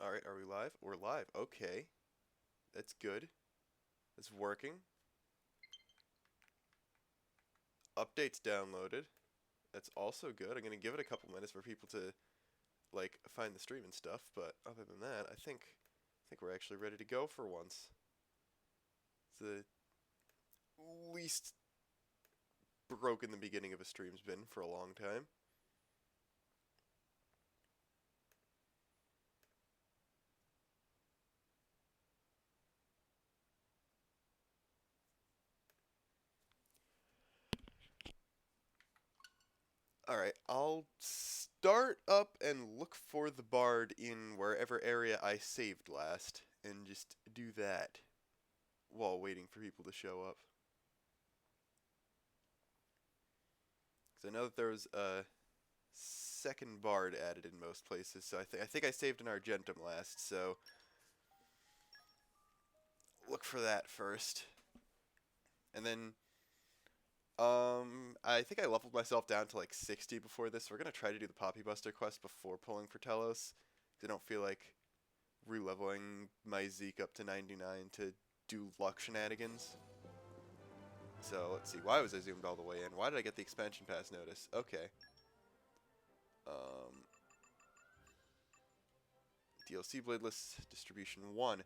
Alright, are we live? We're live. Okay. That's good. It's working. Updates downloaded. That's also good. I'm going to give it a couple minutes for people to, like, find the stream and stuff, but other than that, I think we're actually ready to go for once. It's the least broken the beginning of a stream's been for a long time. Alright, I'll start up and look for the bard in wherever area I saved last, and just do that while waiting for people to show up. Because I know that there was a second bard added in most places, so I think I saved an Argentum last, so look for that first. And then I think I leveled myself down to like 60 before this. We're gonna try to do the Poppi Buster quest before pulling for T-elos. I don't feel like re-leveling my Zeke up to 99 to do luck shenanigans. So let's see. Why was I zoomed all the way in? Why did I get the expansion pass notice? Okay. DLC Bladeless Distribution 1.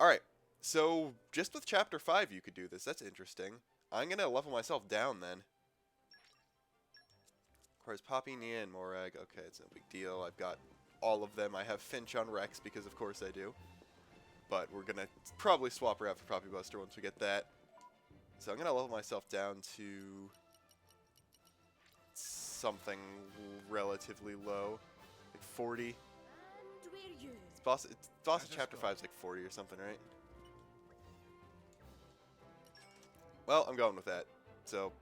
Alright, so just with Chapter 5 you could do this. That's interesting. I'm gonna level myself down then. Requires Poppi, Nia, and Morag. Okay, it's no big deal. I've got all of them. I have Finch on Rex because of course I do. But we're gonna probably swap her out for Poppi Buster once we get that. So I'm gonna level myself down to something relatively low. Like 40. Boss of Chapter 5 is like 40 or something, right? Well, I'm going with that. So,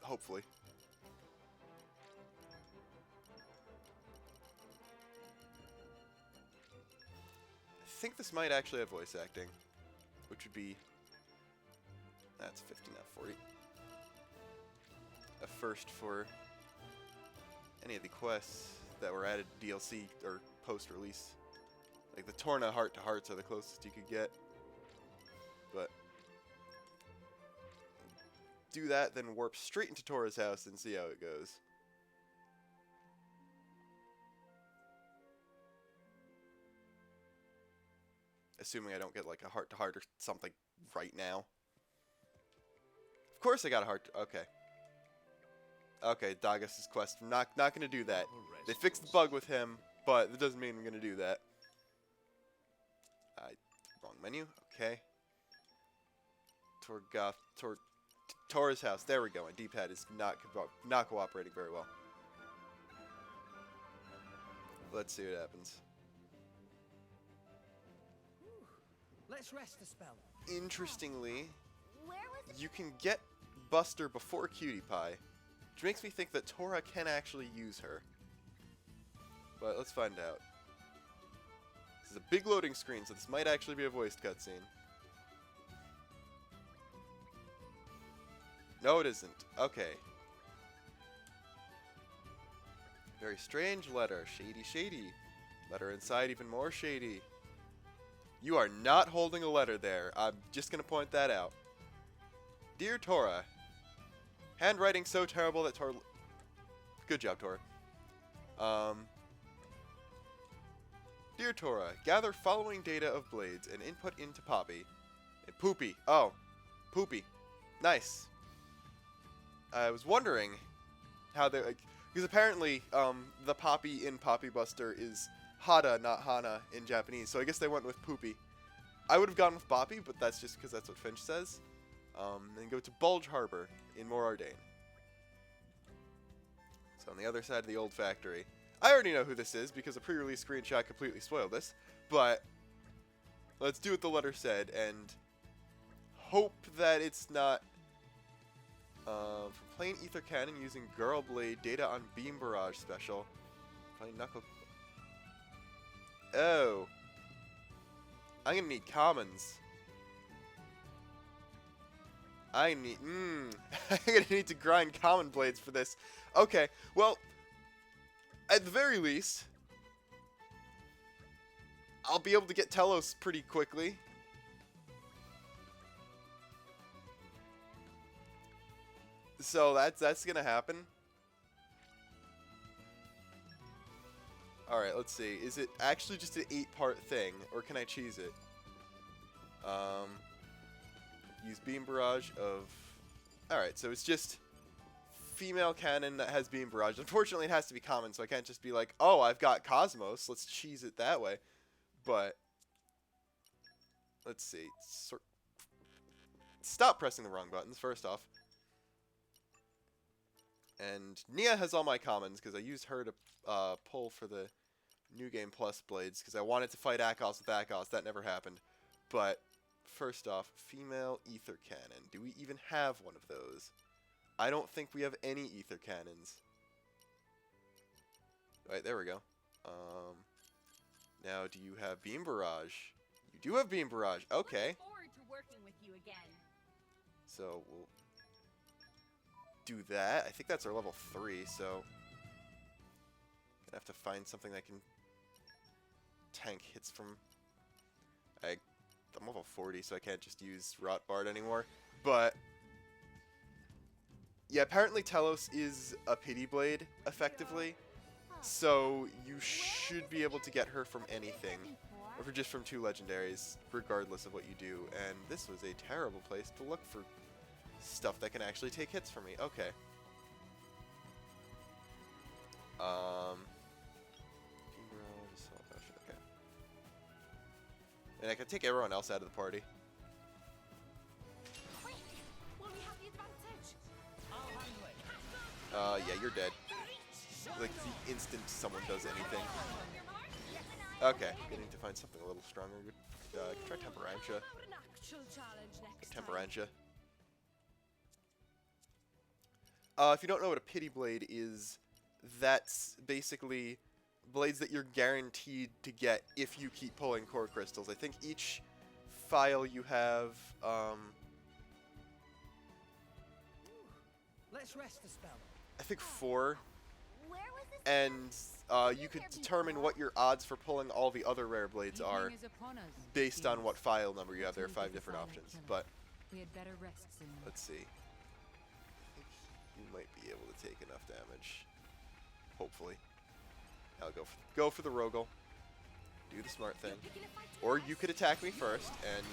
hopefully. I think this might actually have voice acting, which would be... That's 50, not 40. A first for any of the quests that were added DLC or post-release. Like the Torna heart-to-hearts are the closest you could get. But do that, then warp straight into Tora's house and see how it goes. Assuming I don't get like a heart-to-heart or something right now. Of course I got a heart. Okay. Okay, Dagas's quest. I'm not gonna do that. They fixed the bug with him, but that doesn't mean I'm gonna do that. Wrong menu. Okay. Tora's house. There we go. My D-pad is not cooperating very well. Let's see what happens. Let's rest a spell. Interestingly, you can get Buster before Cutie Pie, which makes me think that Tora can actually use her. But let's find out. This is a big loading screen, so this might actually be a voiced cutscene. No, it isn't. Okay. Very strange letter. Shady, shady. Letter inside, even more shady. You are not holding a letter there. I'm just going to point that out. Dear Tora. Handwriting so terrible that Tora... Good job, Tora. Dear Tora, gather following data of blades and input into Poppi. Poopy. Oh. Poopy. Nice. I was wondering how they... Like, because apparently, the Poppi in Poppi Buster is Hada, not Hana in Japanese. So I guess they went with Poopy. I would have gone with Boppy, but that's just because that's what Finch says. Then go to Bulge Harbor in Morardane. So on the other side of the old factory. I already know who this is because a pre-release screenshot completely spoiled this. But let's do what the letter said and hope that it's not... from plain ether cannon using Girl Blade data on Beam Barrage special. Plain Knuckle... Oh. I'm gonna need commons. I'm gonna need to grind common blades for this. Okay, well, at the very least, I'll be able to get T-elos pretty quickly. So that's gonna happen. Alright, let's see. Is it actually just an 8-part thing, or can I cheese it? Use Beam Barrage of... Alright, so it's just female cannon that has Beam Barrage. Unfortunately, it has to be common, so I can't just be like, oh, I've got Cosmos, let's cheese it that way. But, let's see. Stop pressing the wrong buttons, first off. And Nia has all my commons, because I used her to pull for the New Game Plus blades, because I wanted to fight Akos with Akos. That never happened. But, first off, female ether cannon. Do we even have one of those? I don't think we have any ether cannons. Right, there we go. Now, do you have Beam Barrage? You do have Beam Barrage. Okay. Look forward to working with you again. So, we'll do that. I think that's our level 3, so... Gonna have to find something that can tank hits from... I'm level 40, so I can't just use Rot Bard anymore. But... yeah, apparently T-elos is a pity blade, effectively. So, you should be able to get her from anything. Or just from 2 legendaries, regardless of what you do. And this was a terrible place to look for stuff that can actually take hits for me. Okay. Okay. And I can take everyone else out of the party. Quick! Will we have the advantage? Yeah, you're dead. Like, the instant someone does anything. Okay, getting to find something a little stronger. Try Temperantia. Temperantia. If you don't know what a pity blade is, that's basically blades that you're guaranteed to get if you keep pulling core crystals. I think each file you have, Let's rest the spell. I think 4, Where was this? and you could determine what your odds for pulling all the other rare blades are based on what file number you have. There are 5 different options, but We had better rest soon. let's see. I think you might be able to take enough damage. Hopefully. I'll go for the Rogel. Do the smart thing. Or you could attack me first and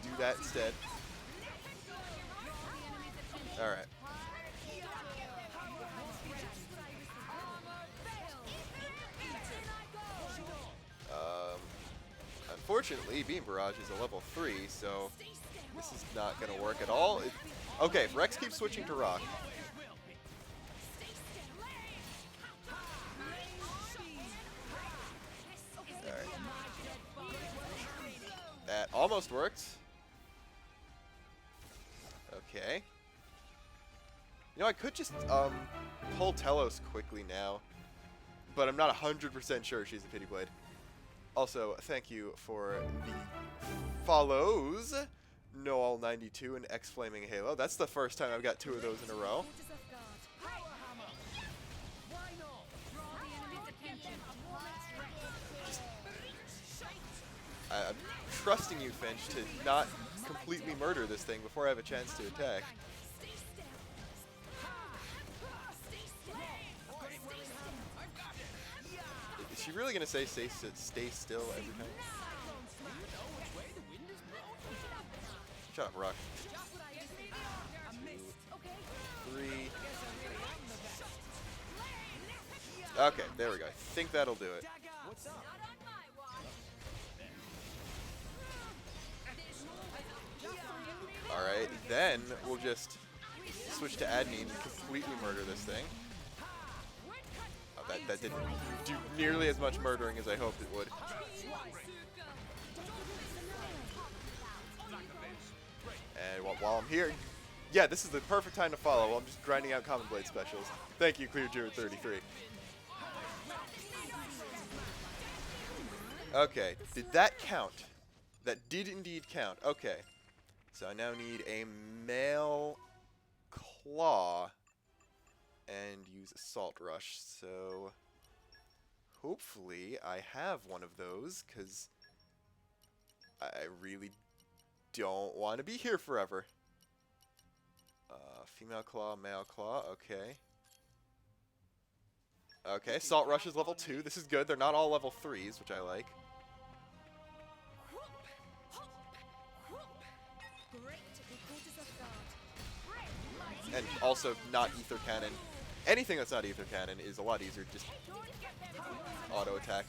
do that instead. Alright. Unfortunately, Beam Barrage is a level 3, so this is not going to work at all. Okay, Rex keeps switching to Rock. Alright. That almost worked. Okay. You know, I could just pull T-elos quickly now, but I'm not 100% sure she's a pity blade. Also, thank you for the follows. Noel92 and X Flaming Halo. That's the first time I've got 2 of those in a row. I'm trusting you, Finch, to not completely murder this thing before I have a chance to attack. Is she really gonna say stay still every time? Shut up, Rock. 2, 3. Okay, there we go. I think that'll do it. Alright, then we'll just switch to Adnine and completely murder this thing. Oh, that didn't do nearly as much murdering as I hoped it would. And while I'm here, yeah, this is the perfect time to follow while I'm just grinding out Common Blade specials. Thank you, Clear33. Okay, did that count? That did indeed count. Okay. So I now need a male claw and use Assault Rush. So hopefully I have one of those, because I really don't want to be here forever. Female claw, male claw, okay. Okay, Salt Rush is level 2. This is good. They're not all level 3s, which I like. And also not Ether Cannon. Anything that's not Ether Cannon is a lot easier to just auto attack.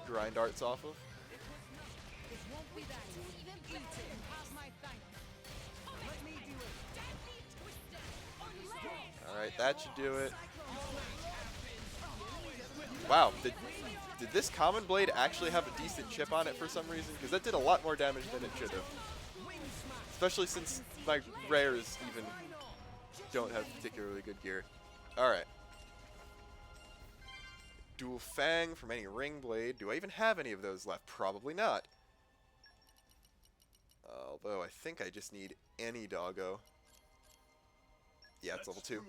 Grind arts off of. Alright, that should do it. Wow, did this Common Blade actually have a decent chip on it for some reason? Because that did a lot more damage than it should have. Especially since my rares even don't have particularly good gear. Alright. Dual Fang from any Ring Blade. Do I even have any of those left? Probably not. Although I think I just need any doggo. Yeah, it's level 2.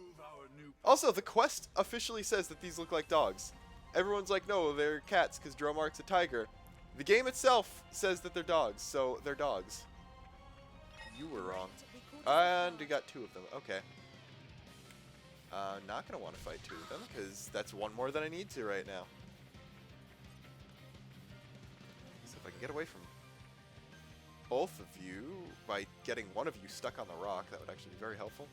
Also, the quest officially says that these look like dogs. Everyone's like, no, they're cats because Dromark's a tiger. The game itself says that they're dogs, so they're dogs. You were wrong. And we got 2 of them. Okay. Not going to want to fight 2 of them because that's 1 more than I need to right now. So if I can get away from both of you by getting one of you stuck on the rock, that would actually be very helpful.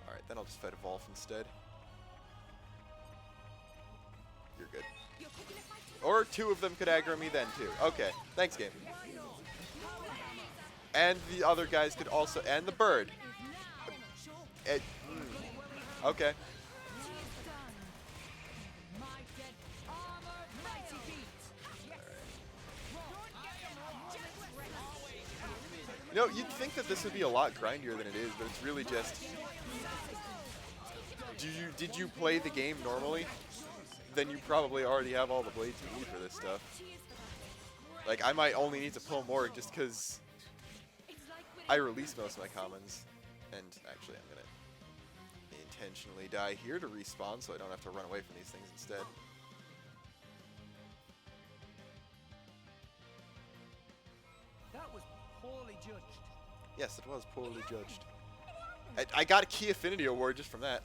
Alright, then I'll just fight a Wolf instead. You're good. Or 2 of them could aggro me then too. Okay, thanks game. And the other guys could also, and the bird. Okay. You know, you'd think that this would be a lot grindier than it is, but it's really just... Did you play the game normally? Then you probably already have all the blades you need for this stuff. Like, I might only need to pull more just because I release most of my commons. And actually, I'm going to intentionally die here to respawn so I don't have to run away from these things instead. That was poorly judged. Yes, it was poorly judged. I got a Key Affinity Award just from that.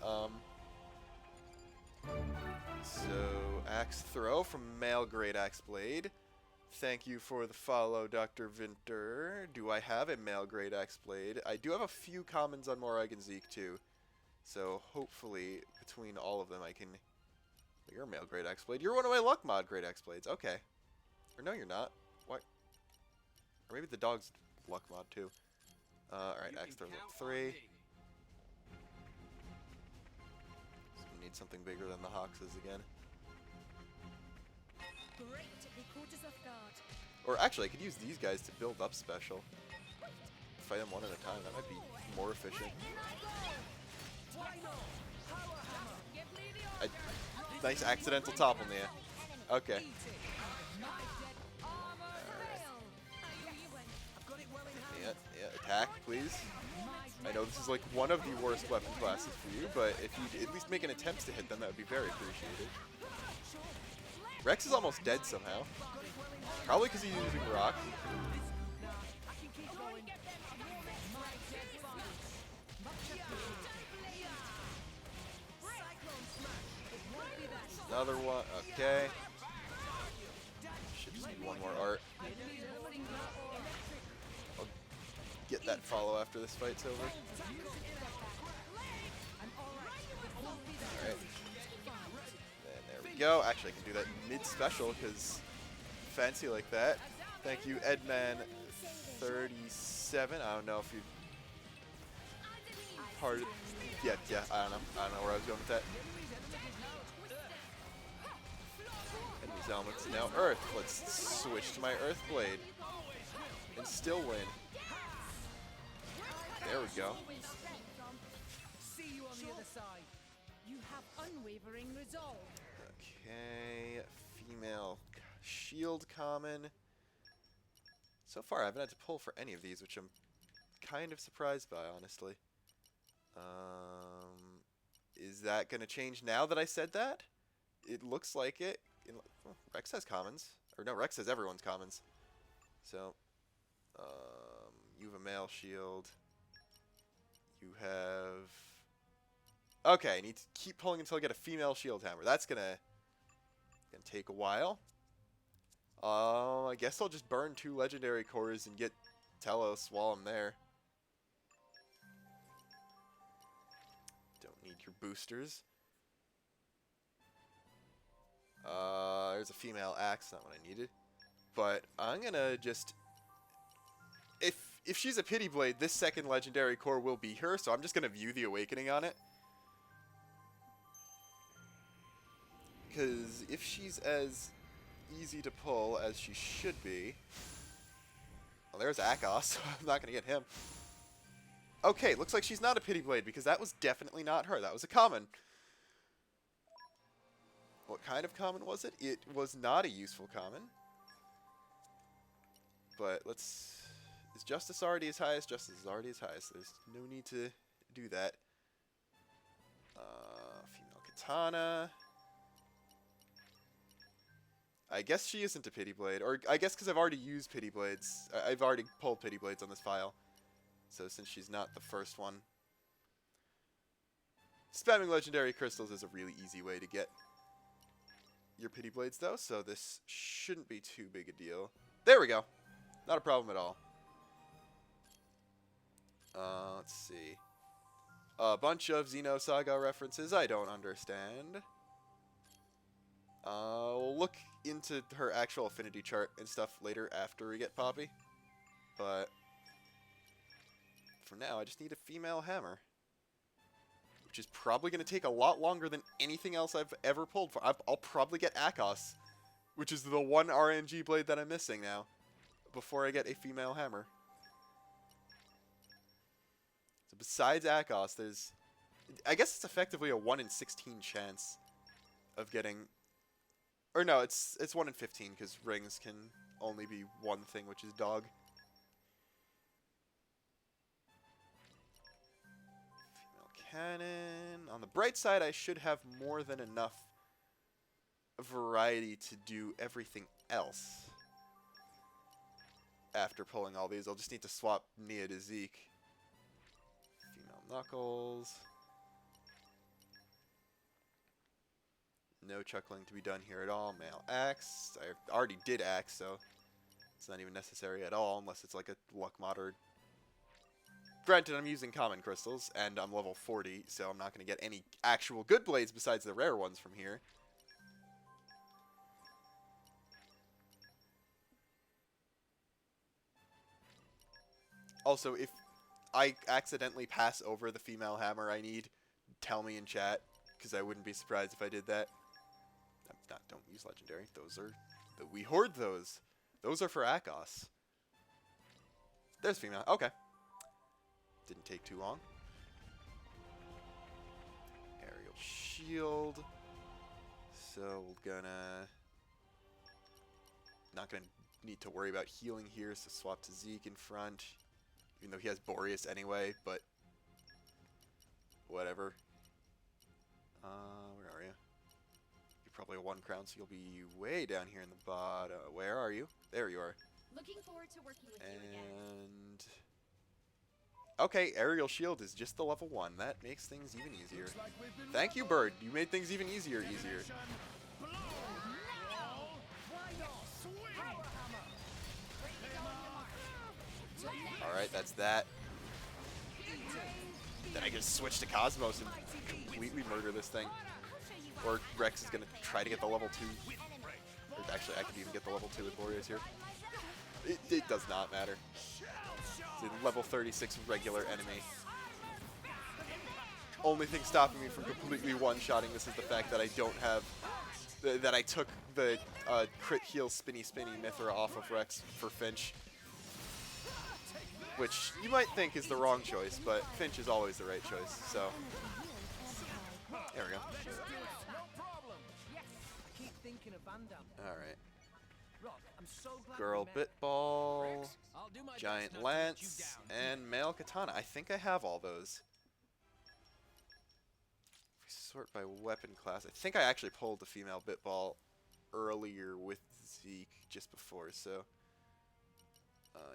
So, Axe Throw from Male Great Axe Blade. Thank you for the follow, Dr. Vinter. Do I have a Male Great Axe Blade? I do have a few commons on Morag and Zeke too. So, hopefully, between all of them, I can... You're a Male Great Axe Blade. You're one of my Luck Mod Great Axe Blades. Okay. Or no, you're not. What? Or maybe the dog's Luck Mod too. Alright, Axe Throw level 3. Need something bigger than the Hawkses again. Or actually, I could use these guys to build up special. Fight them one at a time. That might be more efficient. Nice accidental topple, Nia. Okay. Alright. Yeah, attack, please. I know this is like one of the worst weapon classes for you, but if you at least make an attempt to hit them, that would be very appreciated. Rex is almost dead somehow. Probably because he's using rock. Another one. Okay. Should just need 1 more art. I'll get that follow after this fight's over. Alright. And there we go. Actually, I can do that mid-special because fancy like that. Thank you, Edman37. I don't know if you... Yeah, I don't know. I don't know where I was going with that. Enemy's helmets. Now Earth. Let's switch to my Earth Blade. And still win. There we go. See you on the other side. You have unwavering resolve. Okay, female shield common. So far, I haven't had to pull for any of these, which I'm kind of surprised by, honestly. Is that going to change now that I said that? it looks like it. Oh, Rex has commons. Or no, Rex has everyone's commons. So, you have a male shield. You have... Okay, I need to keep pulling until I get a female shield hammer. That's gonna take a while. I guess I'll just burn 2 legendary cores and get T-elos while I'm there. Don't need your boosters. There's a female axe, not what I needed. But I'm gonna just... If she's a pity blade, this second legendary core will be her, so I'm just gonna view the awakening on it. Because if she's as easy to pull as she should be... Well, there's Akos, so I'm not gonna get him. Okay, looks like she's not a pity blade, because that was definitely not her. That was a common. What kind of common was it? It was not a useful common. But let's... Is Justice already as high as? Justice is already as high, so there's no need to do that. Female katana. I guess she isn't a pity blade, or I guess because I've already used pity blades. I've already pulled pity blades on this file. So since she's not the first one. Spamming legendary crystals is a really easy way to get your pity blades though, so this shouldn't be too big a deal. There we go. Not a problem at all. Let's see. A bunch of Xenosaga references I don't understand. We'll look into her actual affinity chart and stuff later after we get Poppi. But for now, I just need a female hammer. Which is probably going to take a lot longer than anything else I've ever pulled for. I'll probably get Akos, which is the one RNG blade that I'm missing now, before I get a female hammer. So besides Akos, there's... I guess it's effectively a 1 in 16 chance of getting... Or no, it's 1 in 15, because rings can only be one thing, which is dog. Cannon. On the bright side, I should have more than enough variety to do everything else. After pulling all these, I'll just need to swap Nia to Zeke. Female Knuckles. No chuckling to be done here at all. Male Axe. I already did Axe, so it's not even necessary at all, unless it's like a luck mod or... Granted, I'm using common crystals, and I'm level 40, so I'm not going to get any actual good blades besides the rare ones from here. Also, if I accidentally pass over the female hammer I need, tell me in chat, because I wouldn't be surprised if I did that. Don't use legendary. Those are... We hoard those. Those are for Akos. There's female. Okay. Didn't take too long. Aerial shield. So we're gonna... Not gonna need to worry about healing here, so swap to Zeke in front. Even though he has Boreas anyway, but... Whatever. Where are you? You're probably a 1 crown, so you'll be way down here in the bottom. Where are you? There you are. Looking forward to working with you again. And... Okay, aerial shield is just the level 1. That makes things even easier. Thank you, Bird. You made things even easier. Alright, that's that. Then I can switch to Cosmos and completely murder this thing. Or Rex is going to try to get the level 2. Or actually, I could even get the level 2 with Boreas here. It does not matter. It's a level 36 regular enemy. Only thing stopping me from completely one-shotting this is the fact that I don't have... that I took the crit heal spinny Mithra off of Rex for Finch. Which you might think is the wrong choice, but Finch is always the right choice, so... There we go. Alright. Girl Bitball, Giant Lance, and Male Katana. I think I have all those. Sort by weapon class. I think I actually pulled the female Bitball earlier with Zeke just before, so...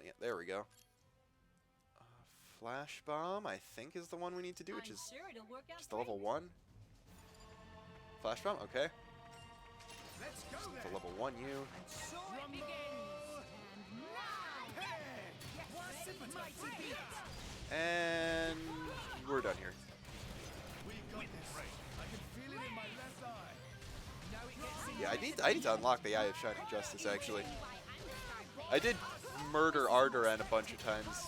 yeah, there we go. Flash Bomb, I think, is the one we need to do, which is just the level 1. Flash Bomb, okay. Let's go Just then. the level 1 you. And so it begins. And now, mighty beat. And we're done here. We got this. I can feel it in my left eye. Now it gets in Yeah, I need to unlock the Eye of Shining Justice, actually. I did murder Ardoran a bunch of times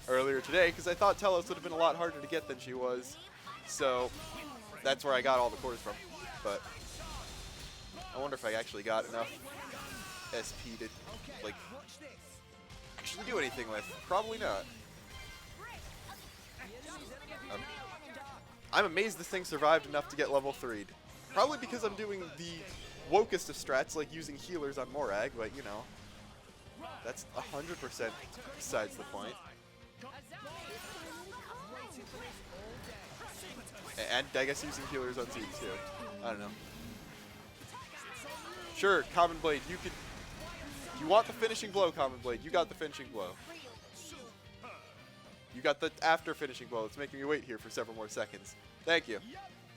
earlier today, because I thought T-elos would have been a lot harder to get than she was. So, that's where I got all the cores from. But, I wonder if I actually got enough SP to, like, watch this. actually do anything with. Probably not. I'm amazed this thing survived enough to get level 3'd. Probably because I'm doing the wokest of strats, like using healers on Morag, but you know, that's 100% besides the point. And I guess using healers on Zeke too. I don't know. Sure, Common Blade, you could... You want the finishing blow, Common Blade, you got the finishing blow. You got the after finishing blow. It's making me wait here for several more seconds. Thank you.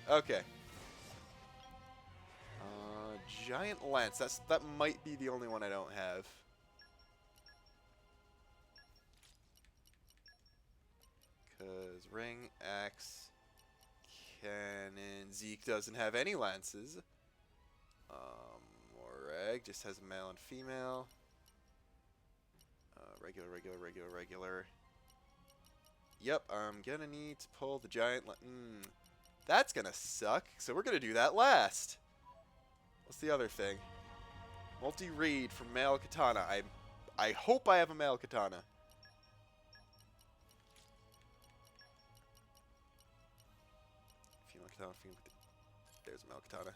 Okay. Giant Lance. That might be the only one I don't have. Because Ring, Axe, Cannon. Zeke doesn't have any lances. Morag just has a male and female. Regular. Yep, I'm gonna need to pull the giant. That's gonna suck. So we're gonna do that last. What's the other thing? Multi-read for male katana. I hope I have a male katana. Female katana. There's a male katana.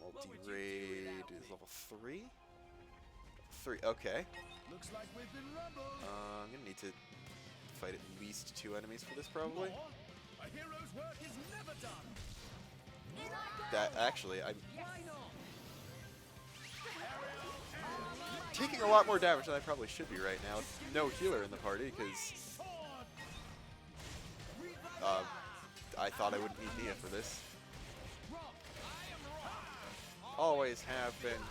Multi-raid is level 3. 3. Okay. Looks like we've been rumbled. I'm gonna need to fight at least 2 enemies for this, probably. A hero's work is never done. That actually, I'm Why not? taking a lot more damage than I probably should be right now. With no healer in the party, because I thought I wouldn't need Nia for this. Always have been,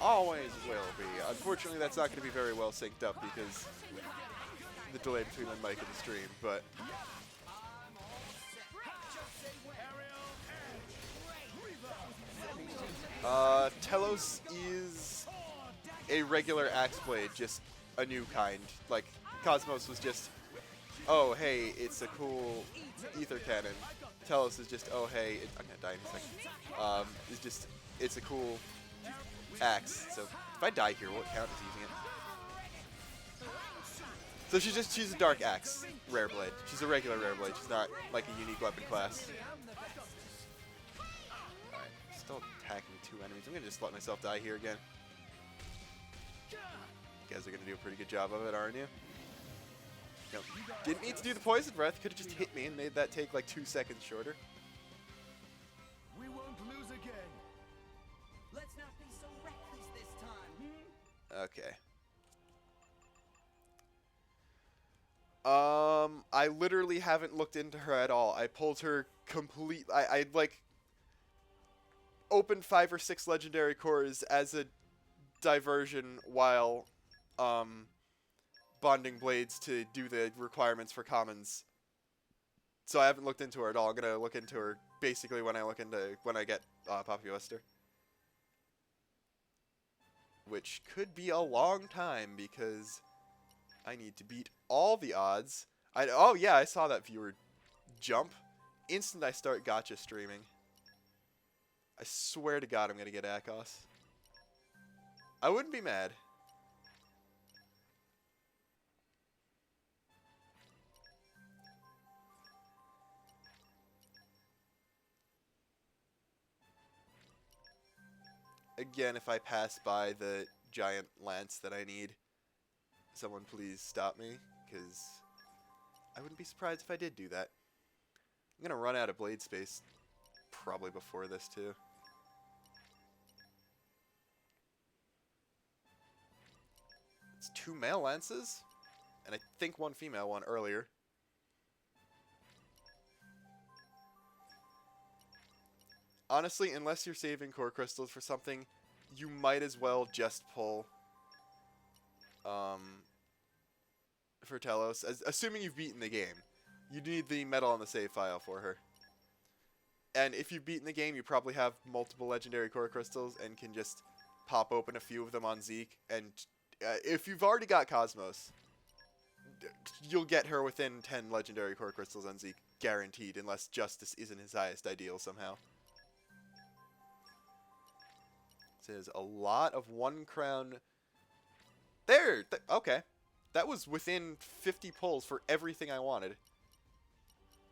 always will be. Unfortunately, that's not going to be very well synced up because the delay between my mic and the stream, but T-elos is a regular axe blade, just a new kind. Like, Cosmos was just, oh hey, it's a cool ether cannon. T-elos is just, oh hey, I'm gonna die in a second. It's just, it's a cool axe. So if I die here, will it count as using it? So she's a dark axe rare blade. She's a regular rare blade. She's not like a unique weapon class. Alright, still attacking 2 enemies. I'm gonna just let myself die here again. You guys are gonna do a pretty good job of it, aren't you? No, didn't need to do the poison breath. Could have just hit me and made that take like 2 seconds shorter. We won't lose again. Let's not be so reckless this time. Okay. I literally haven't looked into her at all. I pulled her complete. I like opened 5 or 6 legendary cores as a diversion while bonding blades to do the requirements for commons. So I haven't looked into her at all. I'm gonna look into her basically when I get Poppi Buster, which could be a long time because I need to beat all the odds. Oh yeah, I saw that viewer jump. Instant I start Gacha streaming. I swear to God I'm gonna get Akos. I wouldn't be mad. Again, if I pass by the giant lance that I need, someone please stop me, because I wouldn't be surprised if I did do that. I'm gonna run out of blade space probably before this too. It's 2 male lances, and I think 1 female one earlier. Honestly, unless you're saving core crystals for something, you might as well just pull for T-elos, assuming you've beaten the game. You need the medal on the save file for her. And if you've beaten the game, you probably have multiple legendary core crystals and can just pop open a few of them on Zeke. And if you've already got Cosmos, you'll get her within 10 legendary core crystals on Zeke, guaranteed, unless Justice isn't his highest ideal somehow. Says a lot of 1 crown. There! Okay. That was within 50 pulls for everything I wanted.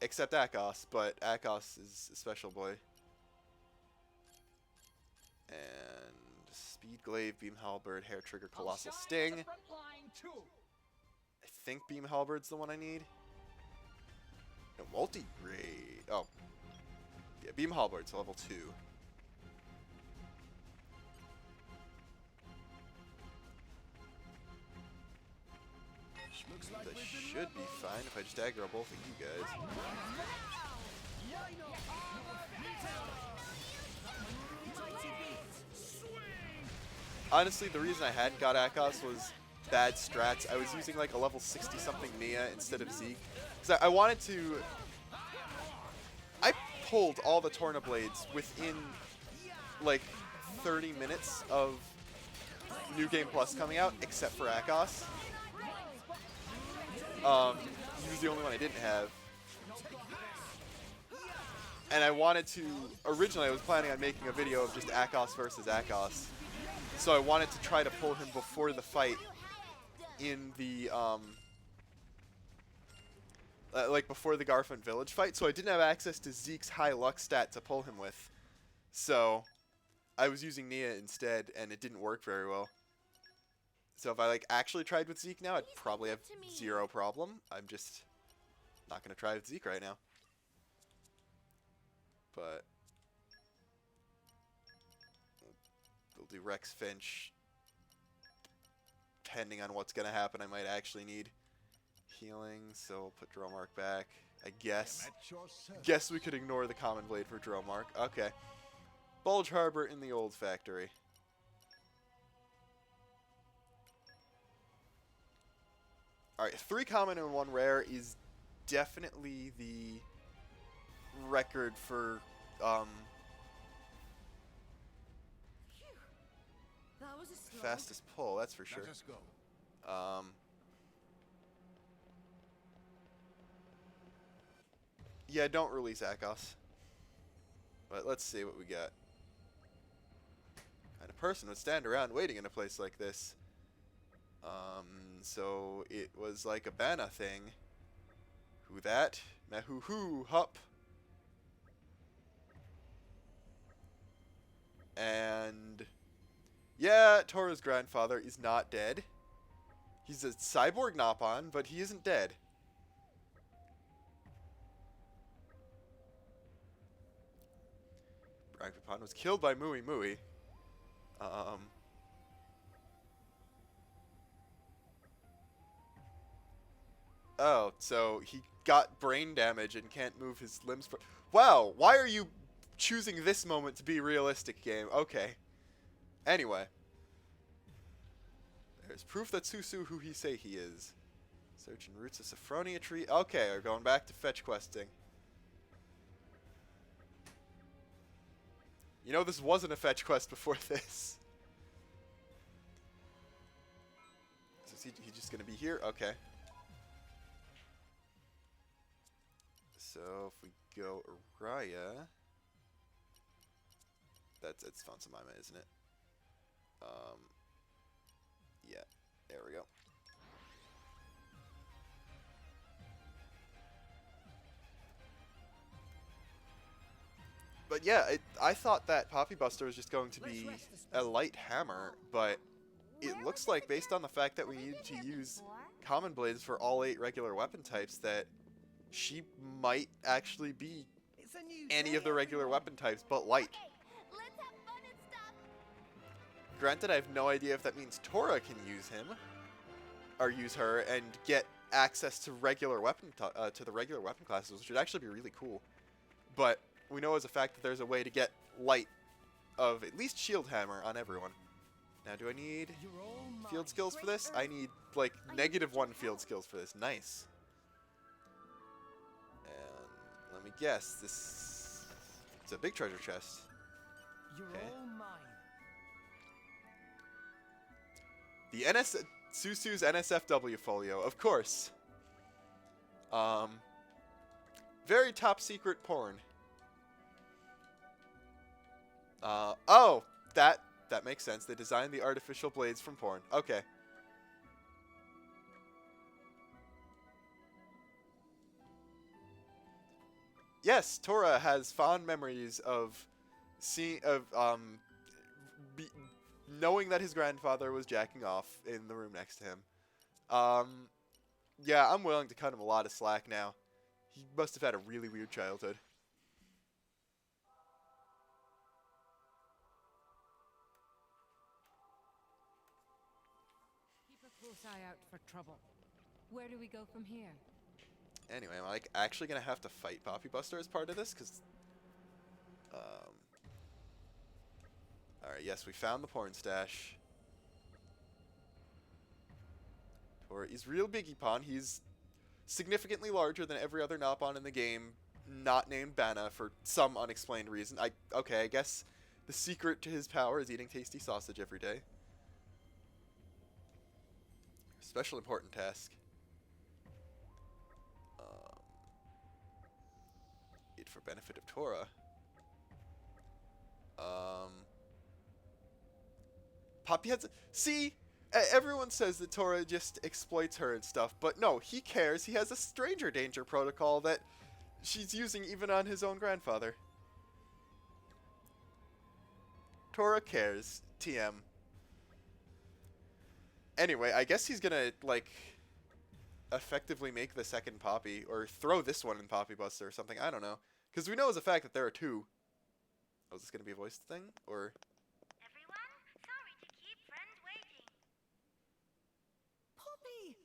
Except Akos, but Akos is a special boy. And Speed Glaive, Beam Halberd, Hair Trigger, Colossal Sting. I think Beam Halberd's the one I need. No, multi-grade. Oh. Yeah, Beam Halberd's level 2. That should be fine if I just aggro both of you guys. Honestly, the reason I hadn't got Akos was bad strats. I was using like a level 60-something Nia instead of Zeke. Because I wanted to... I pulled all the Torna Blades within like 30 minutes of New Game Plus coming out, except for Akos. He was the only one I didn't have. And I wanted to... Originally, I was planning on making a video of just Akos versus Akos. So I wanted to try to pull him before the fight in the, like before the Garfund Village fight. So I didn't have access to Zeke's high luck stat to pull him with. So I was using Nia instead, and it didn't work very well. So if I like actually tried with Zeke now, I'd probably have 0 problem. I'm just not going to try with Zeke right now. But we'll do Rex Finch. Depending on what's going to happen, I might actually need healing, so we'll put Dromark back. I guess. Guess we could ignore the Common Blade for Dromark. Okay. Bulge Harbor in the old factory. Alright, 3 common and 1 rare is definitely the record for, That was a slow. fastest pull, that's for sure. Let us go. Yeah, don't release Akos. But let's see what we got. Kind of person would stand around waiting in a place like this. So it was like a Bana thing. Who that? Mehuhu hup. And yeah, Tora's grandfather is not dead. He's a cyborg Nopon, but he isn't dead. Brian Pipon was killed by Mui Mui. Oh, so he got brain damage and can't move his limbs. Wow, why are you choosing this moment to be realistic, game? Okay. Anyway. There's proof that Susu who he say he is. Searching roots of Sophronia tree. Okay, we're going back to fetch questing. You know, this wasn't a fetch quest before this. So is he just going to be here? Okay. So if we go Araya, it's Fonsamima, isn't it? Yeah, there we go. But yeah, I thought that Poppi Buster was just going to be a light hammer, but it looks like, based on the fact that we needed to use Common Blades for all 8 regular weapon types, that she might actually be It's a new any day, of the regular everyone. weapon types, but light. Okay, let's have fun and stuff. Granted, I have no idea if that means Tora can use him, or use her, and get access to regular weapon to the regular weapon classes, which would actually be really cool. But we know as a fact that there's a way to get light of at least shield hammer on everyone. Now, do I need You're all mine. field skills for Great this? I need like -1 field skills for this. Nice. And let me guess, this it's a big treasure chest. You're Okay. all mine. The Susu's NSFW folio, of course. Very top secret porn. Oh, that makes sense. They designed the artificial blades from porn. Okay. Yes, Tora has fond memories of knowing that his grandfather was jacking off in the room next to him. Yeah, I'm willing to cut him a lot of slack now. He must have had a really weird childhood. Keep a close eye out for trouble. Where do we go from here? Anyway, am I actually going to have to fight Poppi Buster as part of this? Because, alright, yes, we found the porn stash. Tora is real Biggie Pon. He's significantly larger than every other Nopon in the game, not named Bana for some unexplained reason. Okay, I guess the secret to his power is eating tasty sausage every day. Special important task. It for benefit of Tora. Poppi has see. Everyone says that Tora just exploits her and stuff, but no, he cares. He has a stranger danger protocol that she's using even on his own grandfather. Tora cares. TM. Anyway, I guess he's gonna, like, effectively make the second Poppi, or throw this one in Poppi Buster or something. I don't know. Because we know as a fact that there are two. Oh, is this gonna be a voice thing? Or... Everyone, sorry to keep friends waiting. Poppi!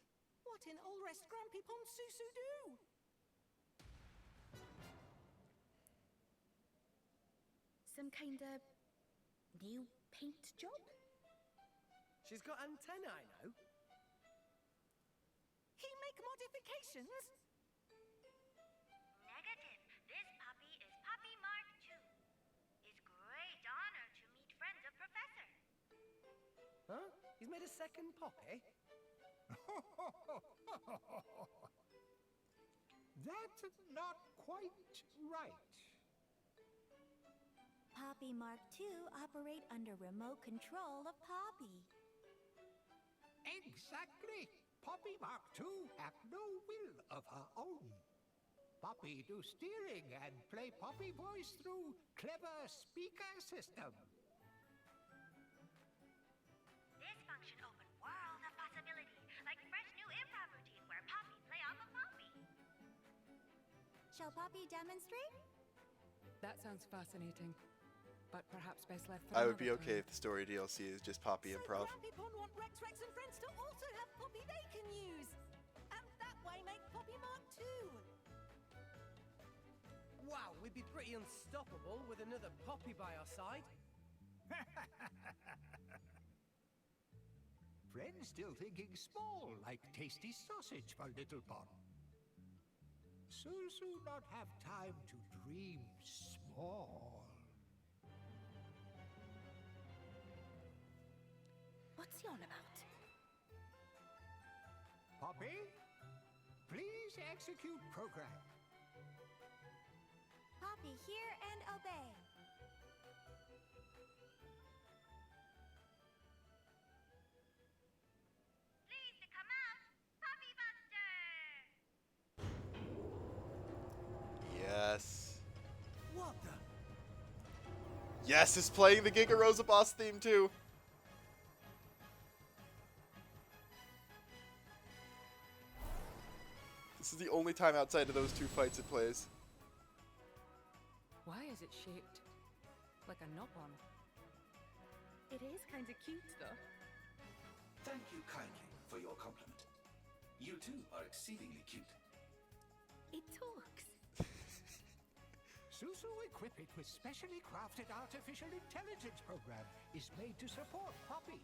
What in all rest Grampy Pon Susu do? Some kind of new paint job? She's got antennae, I know. He make modifications? Negative. This puppy is Puppy Mark II. It's great honor to meet friends of Professor. Huh? He's made a second Poppi? That's not quite right. Poppy Mark II operate under remote control of Poppy. Exactly. Poppy Mark II have no will of her own. Poppy do steering and play Poppy voice through clever speaker system. This function open world of possibility, like fresh new improv routine where Poppy play off of Poppy. Shall Poppy demonstrate? That sounds fascinating, but perhaps best left for I would be another okay time. if the story DLC is just Poppi improv. So Grampy Pon want Rex and friends to also have Poppy they can use. And that way make Poppy Mark II. Wow, we'd be pretty unstoppable with another Poppi by our side. Friends still thinking small, like tasty sausage for Little Pon. Susu not have time to dream small. What's he on about? Poppy, please execute program. Poppy, hear and obey. Please to come out, Puppy Buster! Yes. What the? Yes, it's playing the Giga Rosa Boss theme too. This is the only time outside of those two fights it plays. Why is it shaped like a knob-on? It is kind of cute, though. Thank you kindly for your compliment. You too are exceedingly cute. It talks. Susu, equip it with specially crafted artificial intelligence program, is made to support Poppi.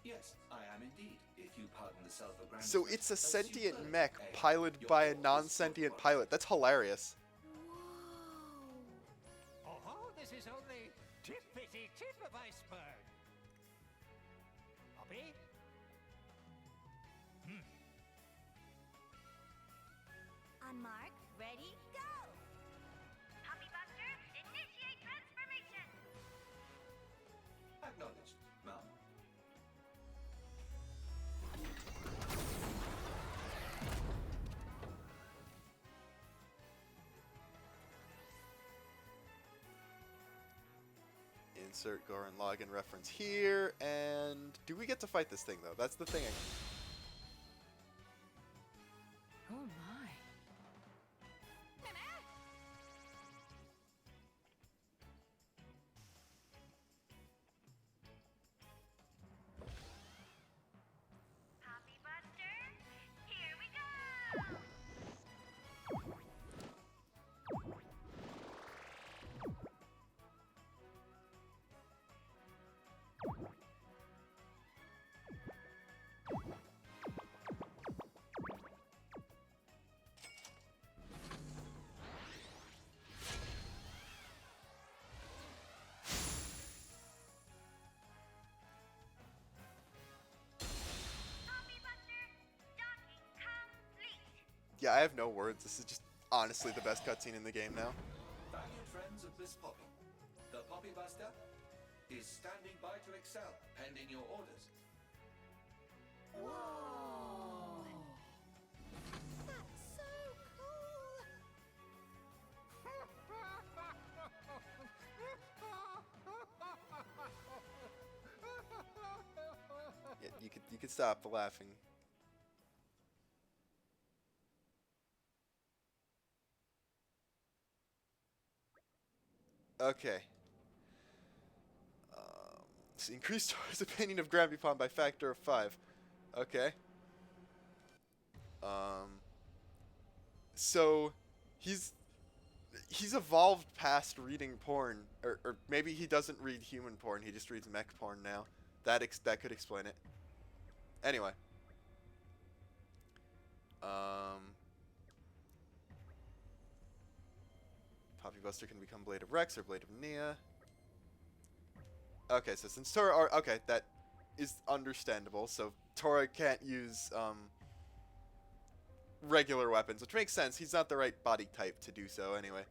Yes, I am indeed, if you pardon the self-aggrandizement. So it's a sentient superb mech AI. piloted Your by a order is non-sentient superb. pilot. That's hilarious. Whoa. Oh, this is only tippity tip of iceberg. Poppi? On mark, ready, go! Poppi Buster, initiate transformation. Acknowledged, ma'am. Insert Goran login reference here, and do we get to fight this thing though? That's the thing. Oh my. Poppi Buster, here we go. Poppi Buster, docking complete. Yeah, I have no words. This is just honestly the best cutscene in the game now. Valued friends of Miss Poppi, the Poppi Buster is standing by to excel, pending your orders. Whoa. That's so cool. Yeah, you could stop the laughing. Okay. So increased his opinion of Grandpapon by factor of 5. Okay. So he's evolved past reading porn, or maybe he doesn't read human porn. He just reads mech porn now. That could explain it. Anyway. Poppi Buster can become Blade of Rex or Blade of Nia. Okay, so since Tora... okay, that is understandable. So Tora can't use regular weapons, which makes sense. He's not the right body type to do so anyway.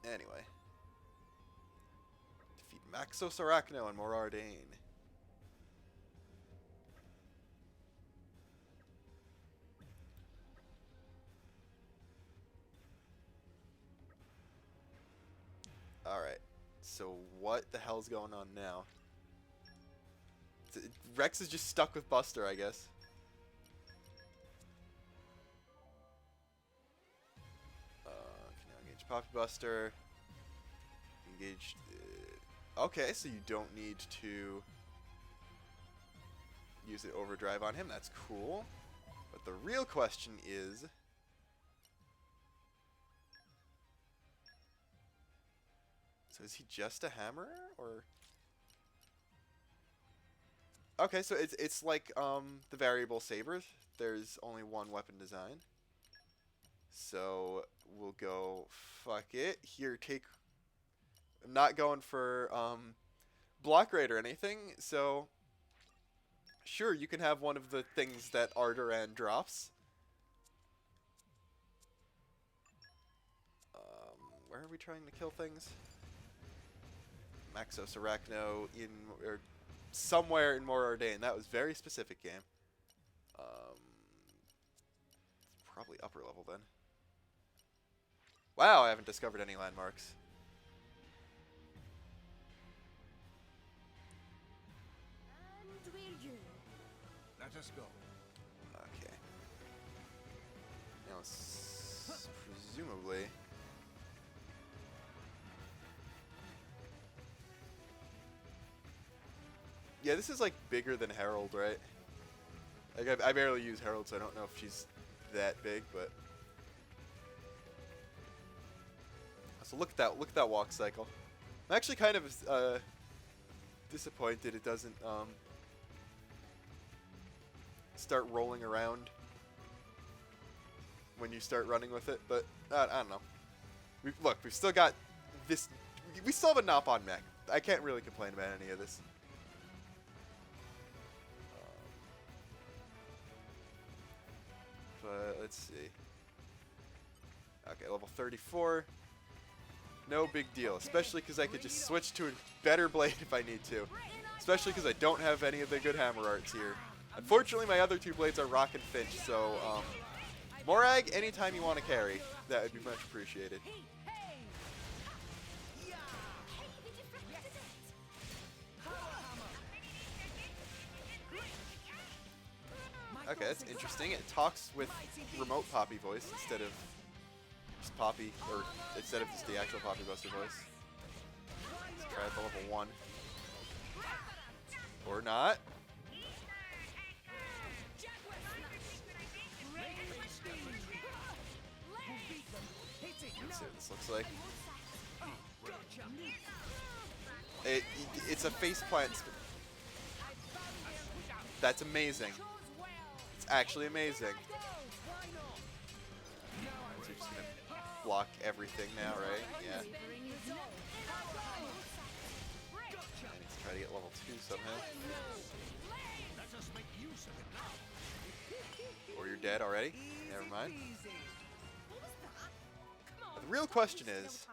Anyway. Defeat Maxos Arachno and Morardane. Alright, so what the hell's going on now? Rex is just stuck with Buster, I guess. Can now engage Poppi Buster. Engage... okay, so you don't need to use the overdrive on him. That's cool. But the real question is... so is he just a hammerer, or... okay, so it's like the variable sabers. There's only one weapon design. So we'll go, fuck it. Here, take... I'm not going for block rate or anything, so... sure, you can have one of the things that Ardoran drops. Where are we trying to kill things? Maxos Arachno in... or somewhere in Morardane. That was very specific, game. Probably upper level then. Wow, I haven't discovered any landmarks. Let us go. Okay. Now, presumably... Yeah, this is like bigger than Herald, right? Like I barely use Herald, so I don't know if she's that big, but... So look at that walk cycle. I'm actually kind of disappointed it doesn't start rolling around when you start running with it, but I don't know. We've still got this. We still have a Nop on mech. I can't really complain about any of this. But let's see. Okay, level 34. No big deal, especially because I could just switch to a better blade if I need to. Especially because I don't have any of the good hammer arts here. Unfortunately, my other two blades are Rock and Finch, so Morag, anytime you want to carry, that would be much appreciated. Okay, that's interesting. It talks with remote Poppi voice instead of just Poppi, or instead of just the actual Poppi Buster voice. Let's try it the level 1. Or not. Let's see what this looks like. It's a faceplant. That's amazing. It's actually amazing. So you're just gonna block everything now, right? Yeah. I need to try to get level 2 somehow. Or you're dead already? Never mind. The real question is...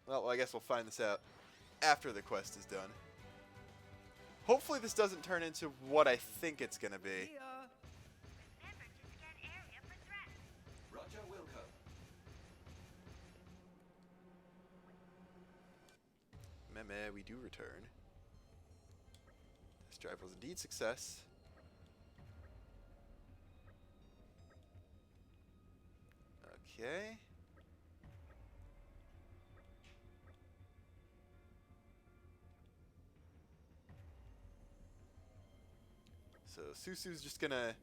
Well, I guess we'll find this out after the quest is done. Hopefully this doesn't turn into what I think it's gonna be. Remember to scan area for threats. Roger, Wilco. Meh, we do return. This drive was indeed success. Okay. So Susu's just gonna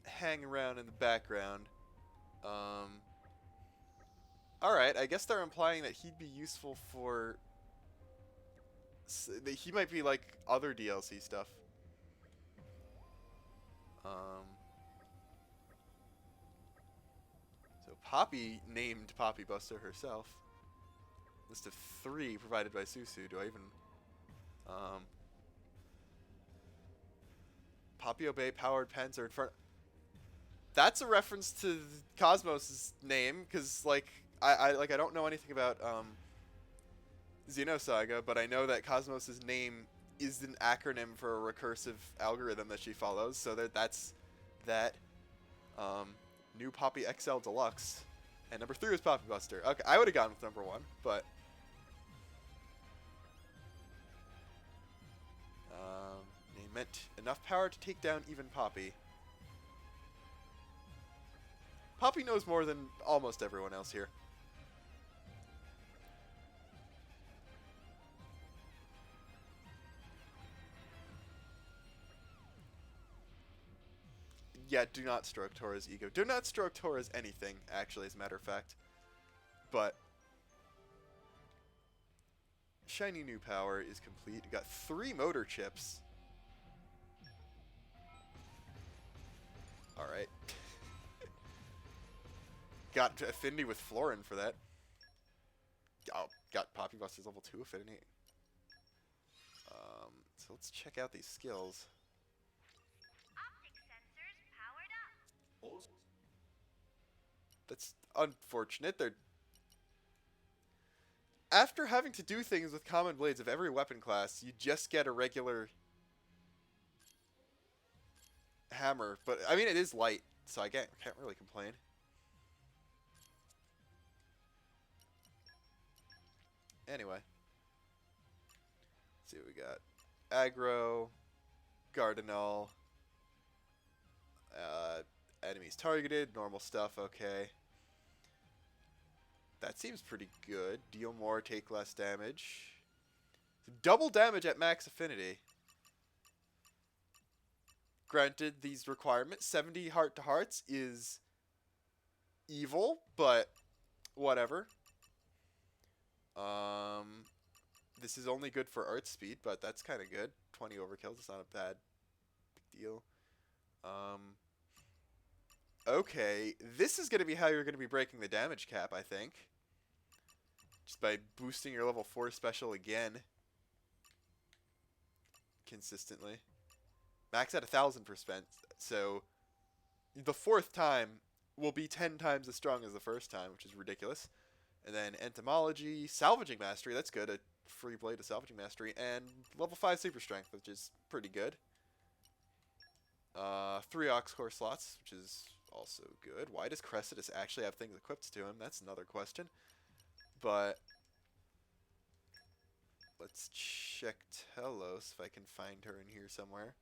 hang around in the background. Alright, I guess they're implying that he'd be useful for... that he might be like other DLC stuff. So Poppi named Poppi Buster herself. List of 3 provided by Susu. Do I even... Poppi Obey powered pens are in front. That's a reference to Cosmos' name, because like I don't know anything about Xenosaga, but I know that Cosmos' name is an acronym for a recursive algorithm that she follows. So that's that. New Poppi XL Deluxe, and number 3 was Poppi Buster. Okay, I would have gone with number 1, but they meant enough power to take down even Poppi. Poppi knows more than almost everyone else here. Yeah, do not stroke Tora's ego. Do not stroke Tora's anything, actually, as a matter of fact. But shiny new power is complete. We got 3 motor chips. Alright. Got affinity with Florin for that. Oh, got Poppi Buster's level 2 affinity. So let's check out these skills. Optic sensors powered up. Also, That's unfortunate. They're... After having to do things with common blades of every weapon class, you just get a regular hammer. But, I mean, it is light, so I can't really complain. Anyway. Let's see what we got. aggro, Gardenal, enemies targeted, normal stuff, okay. That seems pretty good. Deal more, take less damage. Double damage at max affinity. Granted, these requirements, 70 heart to hearts is evil, but whatever. This is only good for art speed, but that's kind of good. 20 overkills is not a bad deal. Okay, this is going to be how you're going to be breaking the damage cap, I think. Just by boosting your level 4 special again. Consistently. Max at 1,000%. So, the 4th time will be 10 times as strong as the first time, which is ridiculous. And then Entomology, Salvaging Mastery, that's good. A free blade of Salvaging Mastery. And level 5 Super Strength, which is pretty good. 3 Ox Core slots, which is also good. Why does Cressitus actually have things equipped to him? That's another question. But let's check T-elos if I can find her in here somewhere.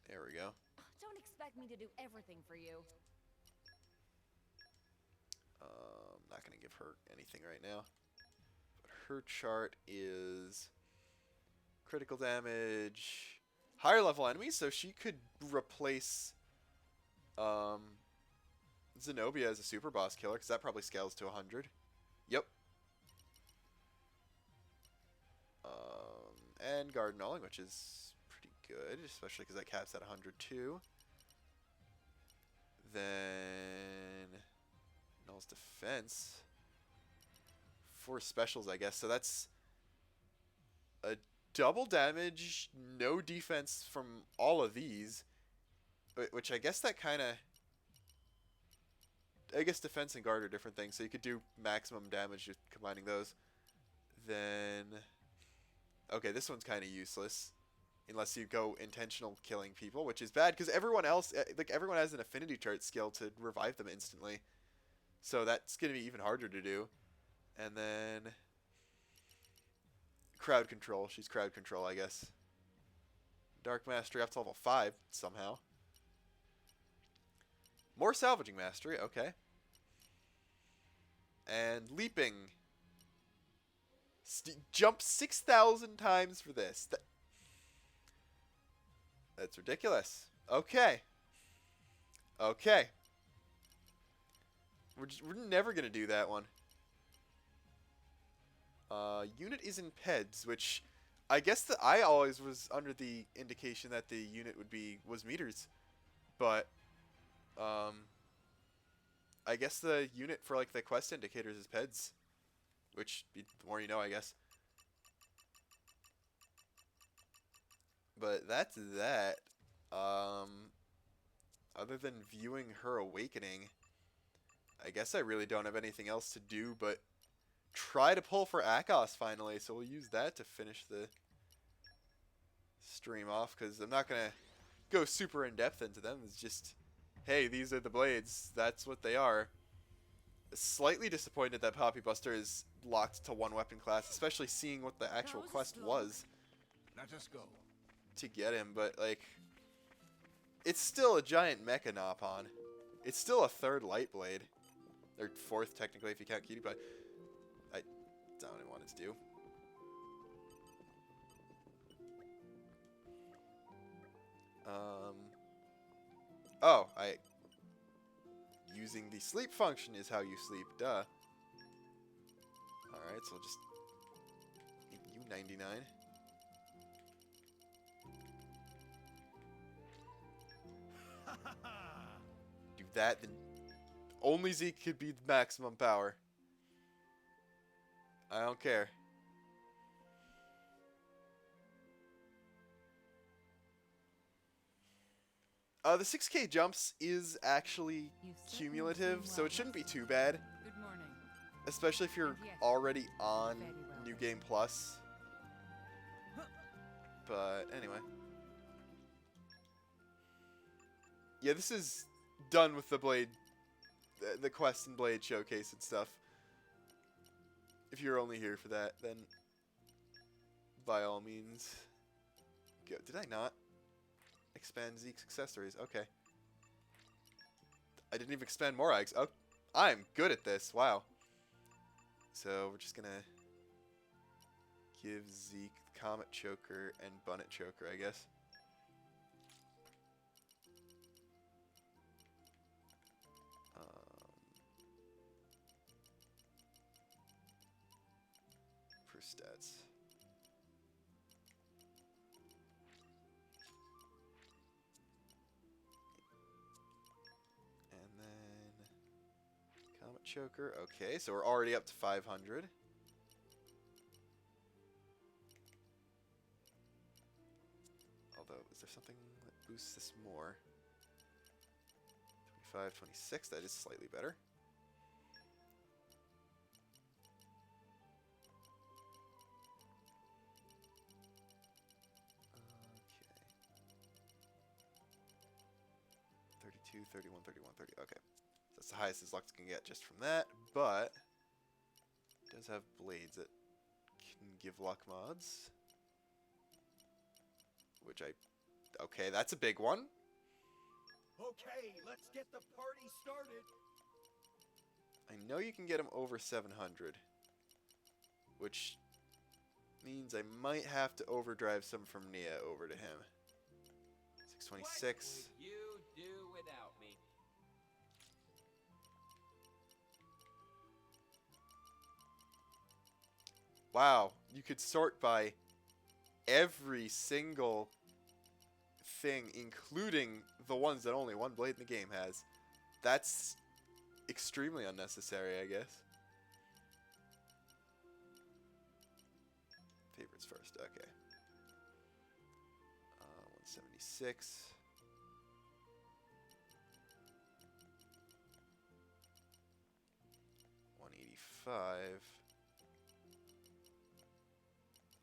There we go. Don't expect me to do everything for you. I'm not going to give her anything right now. But her chart is critical damage, higher level enemies, so she could replace Zenobia as a Superboss killer, because that probably scales to 100. Yep. And Guard Nulling, which is pretty good, especially because that caps at 100 too. Then Null's defense. 4 specials, I guess. So that's a double damage, no defense from all of these. Which I guess that kind of... I guess defense and guard are different things. So you could do maximum damage just combining those. Then... Okay, this one's kind of useless. Unless you go intentional killing people, which is bad. Because everyone else... Like, everyone has an affinity chart skill to revive them instantly. So that's going to be even harder to do. And then... Crowd control. She's crowd control, I guess. Dark Mastery up to level 5, somehow. More Salvaging Mastery, okay. And Leaping. Jump 6,000 times for this. That's ridiculous. Okay. Okay. We're never going to do that one. Unit is in PEDs, which I guess that I always was under the indication that the unit was meters. But I guess the unit for like the quest indicators is PEDs, which the more you know, I guess. But that's that. Other than viewing her awakening, I guess I really don't have anything else to do but try to pull for Akos finally. So we'll use that to finish the stream off, because I'm not going to go super in depth into them. It's just, hey, these are the blades. That's what they are. Slightly disappointed that Poppi Buster is locked to one weapon class, especially seeing what the actual quest was. Let us go. To get him, but like, it's still a giant Mecha Nopon. It's still a 3rd light blade, or 4th technically if you count Cutie Pie. I don't even want it to do. Oh, using the sleep function is how you sleep, duh. Alright, so I'll just give you 99. Do that, then only Zeke could be the maximum power. I don't care. The 6K jumps is actually cumulative, so it shouldn't be too bad. Good morning. Especially if you're already on New Game Plus. But anyway. Yeah, this is done with the Blade, the Quest and Blade showcase and stuff. If you're only here for that, then. by all means, go. Did I not expand Zeke's accessories? Okay. I didn't even expand more eggs. Oh, I'm good at this. Wow. So we're just gonna give Zeke Comet Choker and Bunnet Choker, I guess. For stats. And then Comet Choker. Okay, so we're already up to 500. Although, is there something that boosts this more? 25, 26, that is slightly better. Okay. 32, 31, 31, 30. Okay. So that's the highest his luck can get just from that, but it does have blades that can give luck mods. Which okay, that's a big one. Okay, let's get the party started. I know you can get him over 700, which means I might have to overdrive some from Nia over to him. 626. What would you do without me? Wow, you could sort by every single thing, including the ones that only one blade in the game has. That's extremely unnecessary, I guess. Favorites first, okay. 176. $185.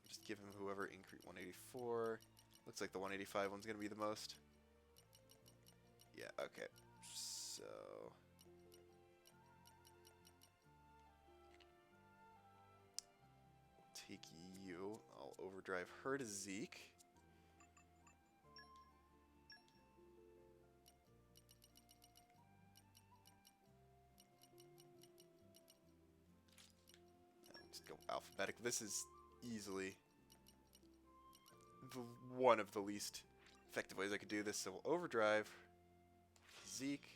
Just give him whoever increase 184. Looks like the 185 one's gonna be the most. Yeah, okay. So we'll take you. I'll overdrive her to Zeke. I'll just go alphabetic. This is easily one of the least effective ways I could do this. So we'll overdrive Zeke.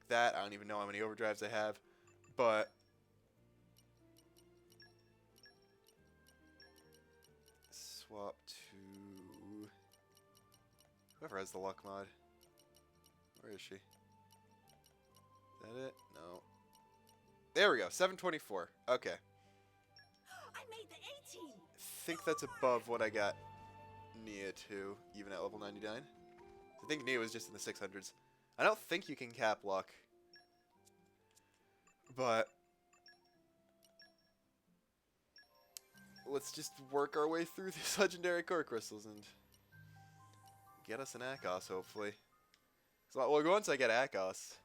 Like that. I don't even know how many overdrives I have, but swap to whoever has the luck mod. Where is she? Is that it? No. There we go. 724. Okay. I made the 18. I think that's above what I got Nia to, even at level 99. I think Nia was just in the 600s. I don't think you can cap luck, but let's just work our way through these legendary core crystals and get us an Akos, hopefully. So, well, once I get Akos,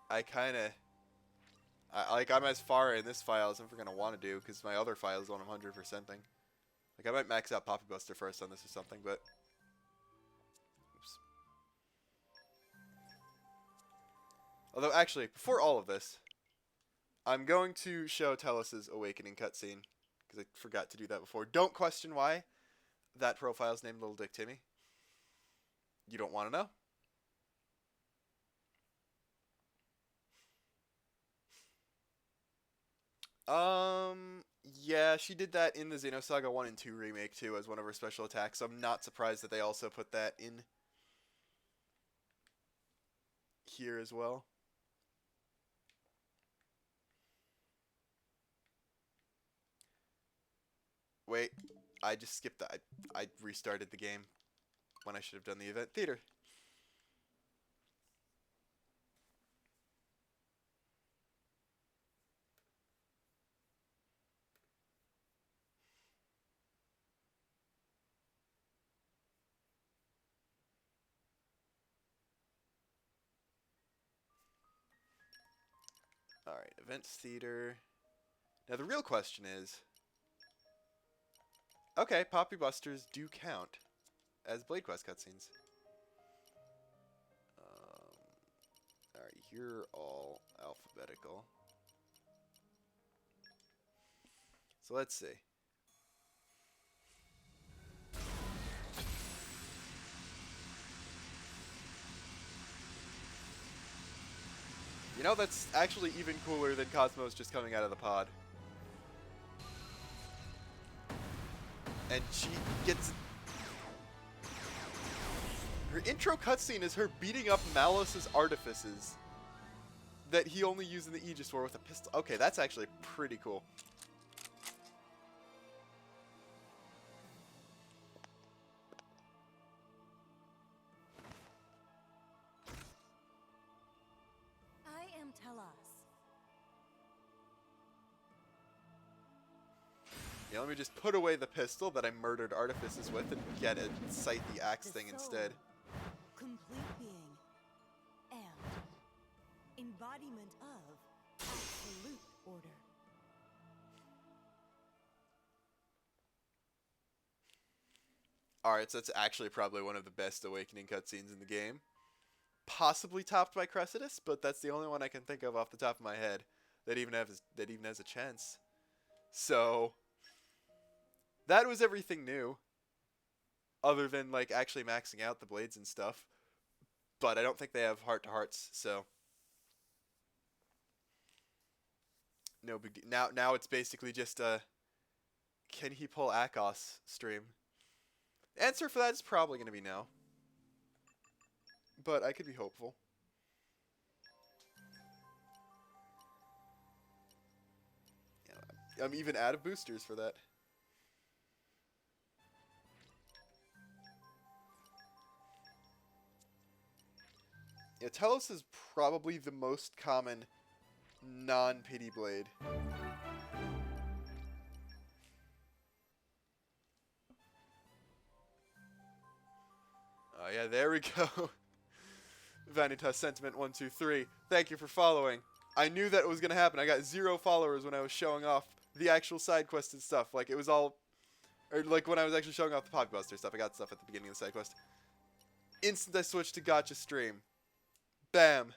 I'm as far in this file as I'm ever gonna want to do, because my other file is on 100%ing. Like, I might max out Poppi Buster first on this or something, but oops. Although, actually, before all of this, I'm going to show Telos' Awakening cutscene, because I forgot to do that before. Don't question why that profile's named Little Dick Timmy. You don't want to know? Yeah, she did that in the Xenosaga 1 and 2 remake too as one of her special attacks. So I'm not surprised that they also put that in here as well. Wait, I just skipped that. I restarted the game when I should have done the event theater. Alright, Events Theater. Now the real question is, okay, Poppi Busters do count as Blade Quest cutscenes. Alright, you're all alphabetical. So let's see. You know, that's actually even cooler than Cosmos just coming out of the pod. And she gets... Her intro cutscene is her beating up Malice's artifices that he only used in the Aegis War with a pistol. Okay, that's actually pretty cool. I am Telos. Yeah, let me just put away the pistol that I murdered artifices with and get a sight the axe thing instead. Complete being and embodiment of absolute order. Alright, so that's actually probably one of the best awakening cutscenes in the game. Possibly topped by Crescidus, but that's the only one I can think of off the top of my head that even has a chance. So that was everything new, other than like actually maxing out the blades and stuff. But I don't think they have heart-to-hearts, so no big deal. Now it's basically just a can he pull Akos stream. Answer for that is probably going to be no. But I could be hopeful. Yeah, I'm even out of boosters for that. Yeah, Telos is probably the most common non-pity blade. Oh yeah, there we go. Vanitas Sentiment 123. Thank you for following. I knew that was gonna happen. I got 0 followers when I was showing off the actual side quest and stuff. Like it was all, or like when I was actually showing off the Poppi Buster stuff. I got stuff at the beginning of the side quest. Instant I switched to Gacha stream. Bam.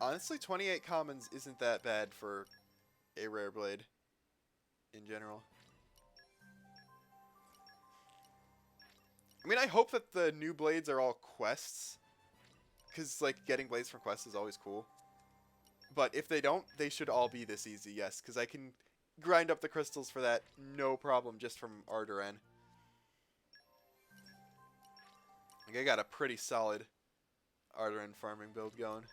Honestly, 28 commons isn't that bad for a rare blade in general. I mean, I hope that the new blades are all quests, because like getting blades from quests is always cool. But if they don't, they should all be this easy, yes, because I can grind up the crystals for that no problem just from R to N. Like I got a pretty solid R to N farming build going.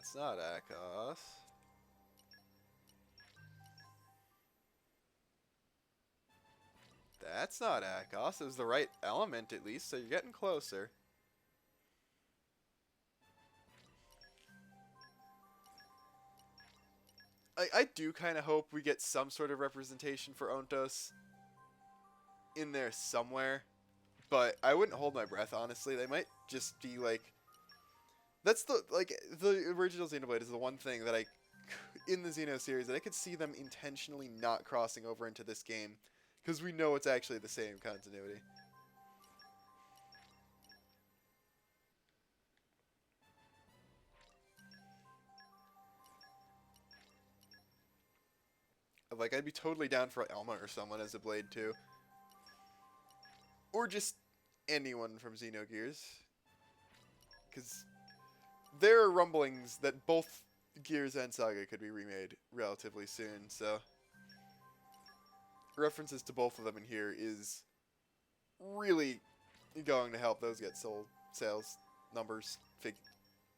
That's not Akos. That's not Akos. It was the right element at least, so you're getting closer. I do kind of hope we get some sort of representation for Ontos in there somewhere, but I wouldn't hold my breath, honestly. They might just be like... That's the, like, the original Xenoblade is the one thing that in the Xeno series, that I could see them intentionally not crossing over into this game, because we know it's actually the same continuity. Like, I'd be totally down for Elma or someone as a blade, too. Or just anyone from Xenogears. Because there are rumblings that both Gears and Saga could be remade relatively soon, so references to both of them in here is really going to help those get sold, sales numbers,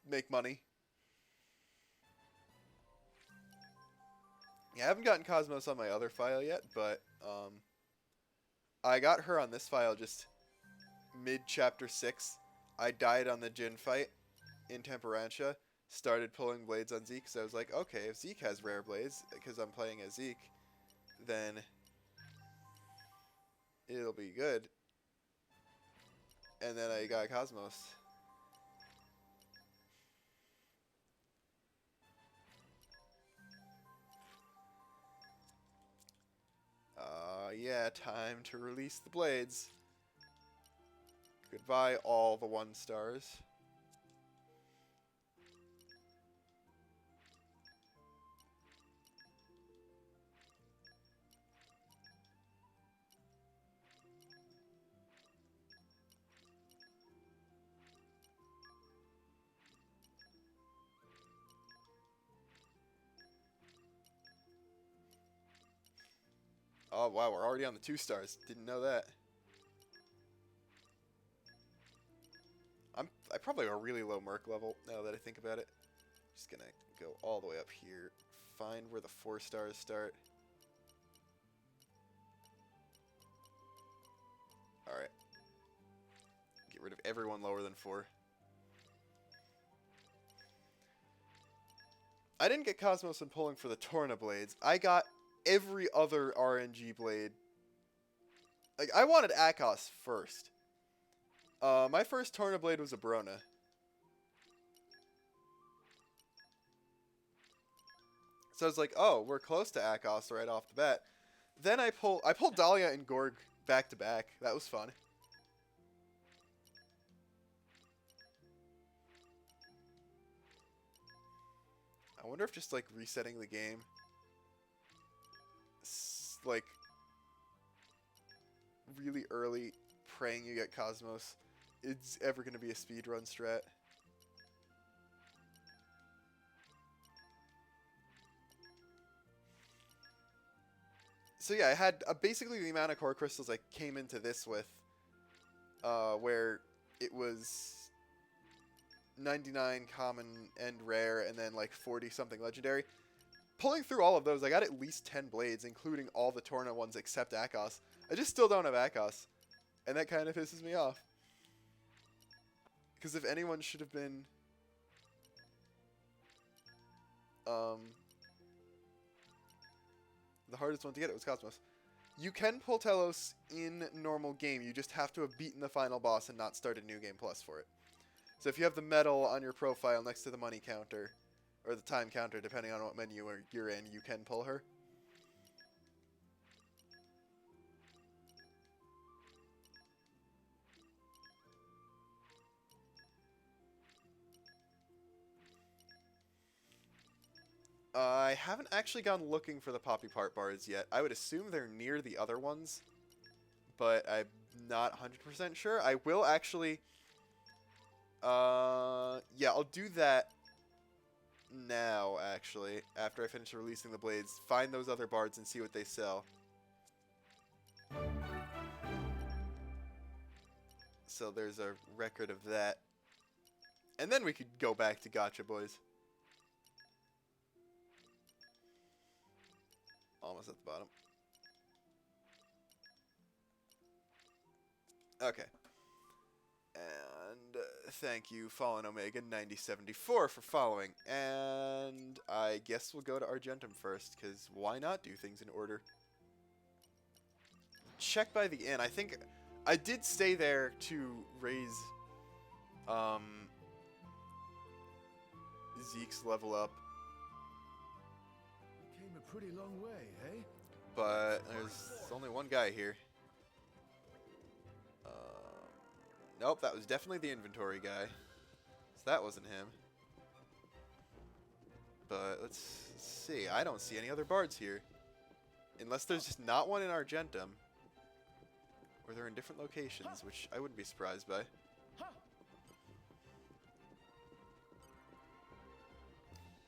make money. Yeah, I haven't gotten Cosmos on my other file yet, but I got her on this file just mid-chapter 6. I died on the Jin fight in Temperantia. Started pulling blades on Zeke, so I was like, okay, if Zeke has rare blades, because I'm playing as Zeke, then it'll be good. And then I got Cosmos. Yeah, time to release the blades. Goodbye, all the 1 stars. Oh, wow, we're already on the 2 stars. Didn't know that. I probably have a really low Merc level, now that I think about it. Just gonna go all the way up here. Find where the 4 stars start. Alright. Get rid of everyone lower than 4. I didn't get Cosmos and pulling for the Torna blades. I got every other RNG blade. Like, I wanted Akos first. My first Torna blade was a Brona. So I was like, oh, we're close to Akos right off the bat. Then I pulled Dahlia and Gorg back to back. That was fun. I wonder if just like resetting the game, like really early, praying you get Cosmos, it's ever going to be a speedrun strat. So yeah, I had basically the amount of core crystals I came into this with, where it was 99 common and rare, and then like 40 something legendary. Pulling through all of those, I got at least 10 blades, including all the Torna ones except Akos. I just still don't have Akos, and that kind of pisses me off. Because if anyone should have been the hardest one to get, it was Cosmos. You can pull T-elos in normal game, you just have to have beaten the final boss and not start a new game plus for it. So if you have the medal on your profile next to the money counter, or the time counter, depending on what menu you're in, you can pull her. I haven't actually gone looking for the Poppi part bards yet. I would assume they're near the other ones, but I'm not 100% sure. I will actually... yeah, I'll do that now, actually, after I finish releasing the blades. Find those other bards and see what they sell. So there's a record of that. And then we could go back to Gacha, boys. Almost at the bottom. Okay. And thank you, Fallen Omega 9074, for following. And I guess we'll go to Argentum first, because why not do things in order? Check by the inn. I think I did stay there to raise Zeke's level up. Came a pretty long way, eh? But there's only one guy here. Nope, that was definitely the inventory guy. So that wasn't him. But let's see. I don't see any other bards here. Unless there's just not one in Argentum. Or they're in different locations, which I wouldn't be surprised by.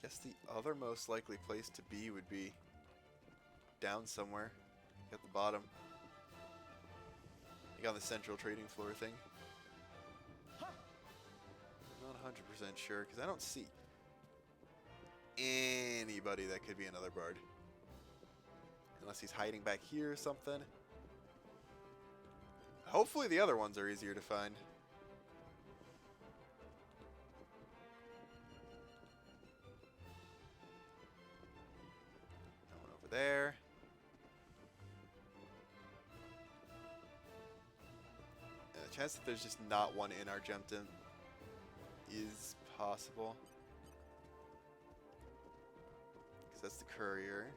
Guess the other most likely place to be would be down somewhere at the bottom. Like on the central trading floor thing. I'm not 100% sure because I don't see anybody that could be another bard. Unless he's hiding back here or something. Hopefully the other ones are easier to find. No one over there. Yeah, the chance that there's just not one in Argentum is possible. Because that's the courier.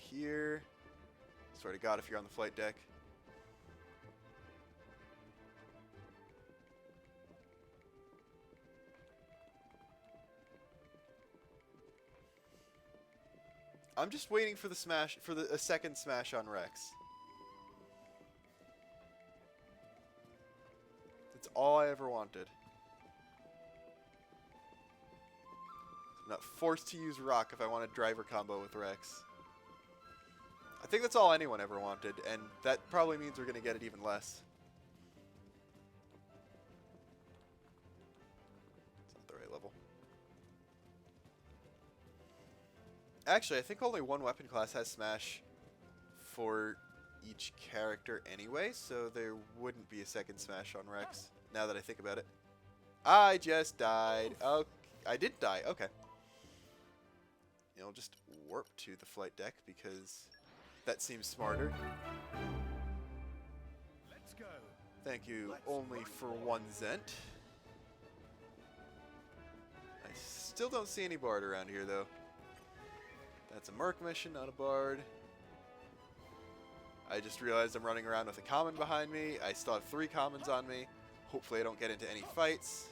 Here. Swear to God if you're on the flight deck. I'm just waiting for the smash for a second smash on Rex. That's all I ever wanted. I'm not forced to use Rock if I want a driver combo with Rex. I think that's all anyone ever wanted, and that probably means we're going to get it even less. It's not the right level. Actually, I think only one weapon class has Smash for each character anyway, so there wouldn't be a second Smash on Rex, now that I think about it. I just died. Oh, I did die. Okay. I'll just warp to the flight deck because that seems smarter. Let's go. Thank you only for one Zent. I still don't see any Bard around here, though. That's a Merc mission, not a Bard. I just realized I'm running around with a common behind me. I still have 3 commons on me. Hopefully I don't get into any fights.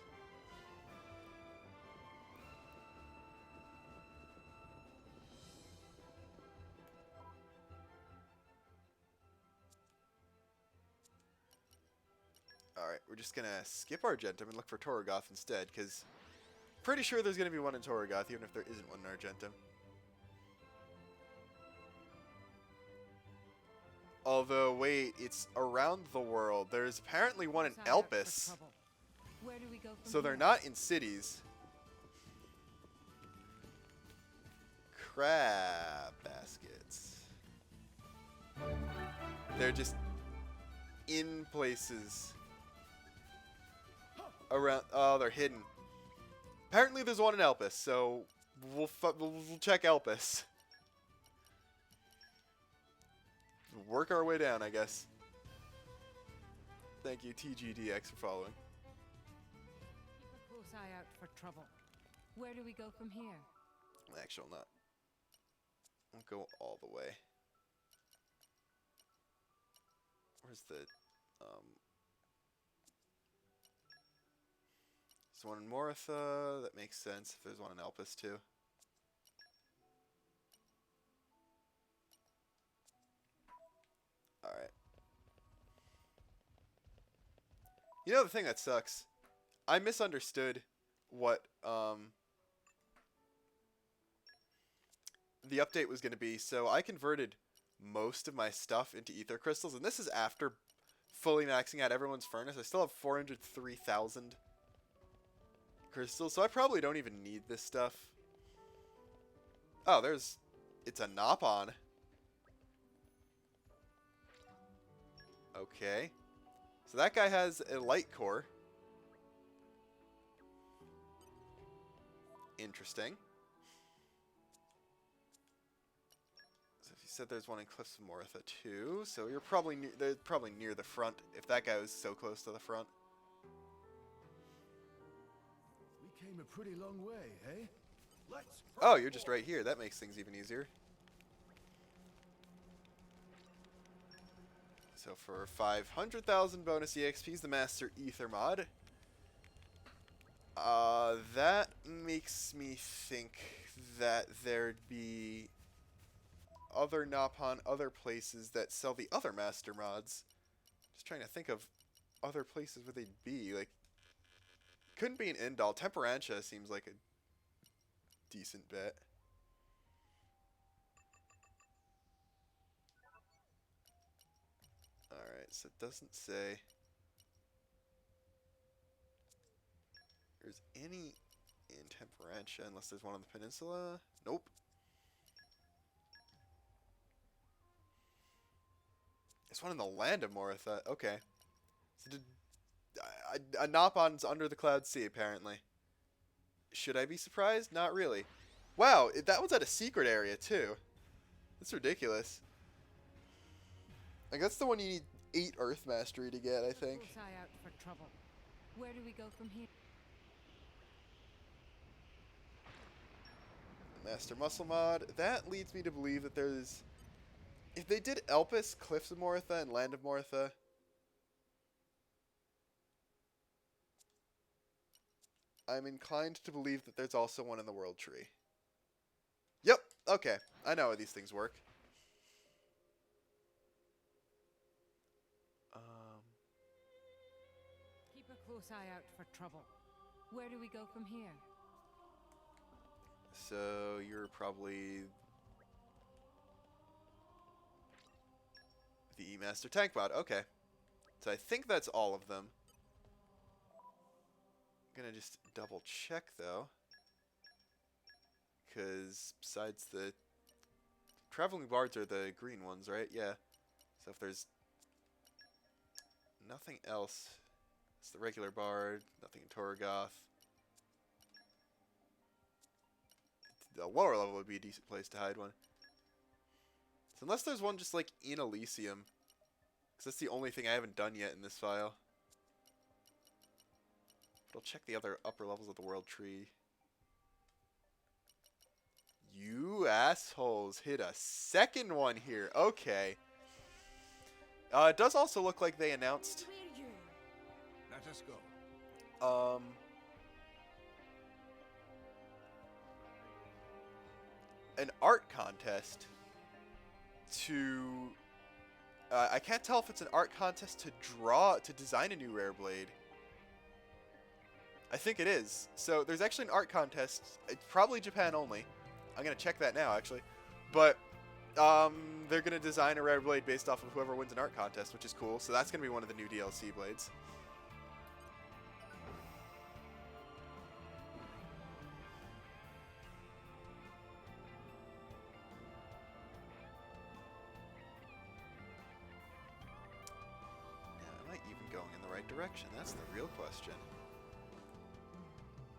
Alright, we're just going to skip Argentum and look for Torgoth instead, because pretty sure there's going to be one in Torgoth, even if there isn't one in Argentum. Although, wait, it's around the world. There's apparently one in Elpis. Where do we go from So they're here? not in cities. Crab baskets. They're just in places around. Oh, they're hidden. Apparently there's one in Elpis, so we'll check Elpis. Work our way down, I guess. Thank you, TGDX, for following. Keep a close eye out for trouble. Where do we go from here? Actually, I'll not. I'll go all the way. Where's the, There's one in Moritha. That makes sense if there's one in Elpis, too. Alright. You know the thing that sucks? I misunderstood what, the update was going to be, so I converted most of my stuff into ether crystals, and this is after fully maxing out everyone's furnace. I still have 403,000 crystals, so I probably don't even need this stuff. Oh, it's a Nopon. Okay. So that guy has a light core. Interesting. So if you said there's one in Cliffs of Moritha too, so you're probably they're probably near the front if that guy was so close to the front. We came a pretty long way, eh? Let's. Oh, you're just right here. That makes things even easier. So for 500,000 bonus EXPs, the Master Ether mod. That makes me think that there'd be other Nopon, other places that sell the other Master mods. Just trying to think of other places where they'd be. Like, couldn't be an Indal. Temperantia seems like a decent bet. Alright, so it doesn't say there's any in Temperantia unless there's one on the peninsula. Nope. There's one in the land of Moritha. Okay. So a Nopon's under the Cloud Sea, apparently. Should I be surprised? Not really. Wow, that was at a secret area, too. That's ridiculous. Like, that's the one you need 8 Earth Mastery to get, I think. Close eye out for trouble. Where do we go from here? Master Muscle Mod. That leads me to believe that there's... If they did Elpis, Cliffs of Moritha, and Land of Moritha... I'm inclined to believe that there's also one in the World Tree. Yep, okay. I know how these things work. Keep a close eye out for trouble. Where do we go from here? So, you're probably... the E-Master Tank Bot. Okay. So I think that's all of them. I'm gonna just double check, though. Because besides the... Traveling Bards are the green ones, right? Yeah. So if there's... nothing else... It's the regular Bard, nothing in Torgoth. The lower level would be a decent place to hide one. So unless there's one just like in Elysium. Because that's the only thing I haven't done yet in this file. But I'll check the other upper levels of the World Tree. You assholes hit a second one here. Okay. It does also look like they announced... Let us go. An art contest to... I can't tell if it's an art contest to design a new rare blade. I think it is. So there's actually an art contest. It's probably Japan only. I'm going to check that now, actually. But they're going to design a rare blade based off of whoever wins an art contest, which is cool. So that's going to be one of the new DLC blades. Direction? That's the real question.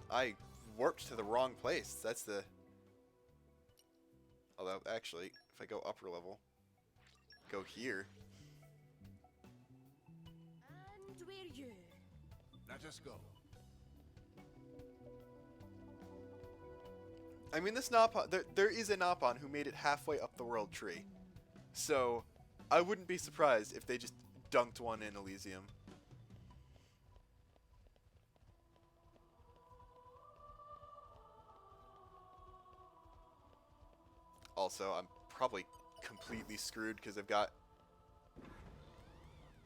I warped to the wrong place. That's the... Although, actually, if I go upper level, go here. And we're you. Let us go. I mean, this Nopon... There is a Nopon who made it halfway up the World Tree. So, I wouldn't be surprised if they just dunked one in Elysium. Also, I'm probably completely screwed because I've got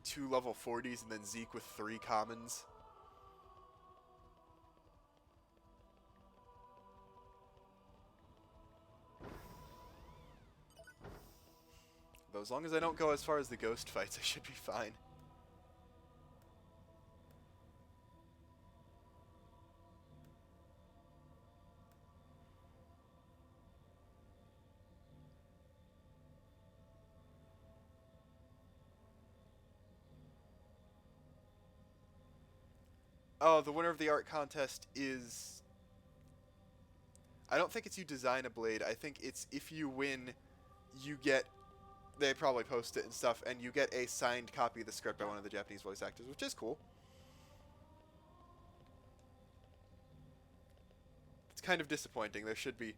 2 level 40s and then Zeke with 3 commons. But as long as I don't go as far as the ghost fights, I should be fine. Oh, the winner of the art contest is... I don't think it's you design a blade. I think it's if you win, you get... They probably post it and stuff, and you get a signed copy of the script by one of the Japanese voice actors, which is cool. It's kind of disappointing. There should be...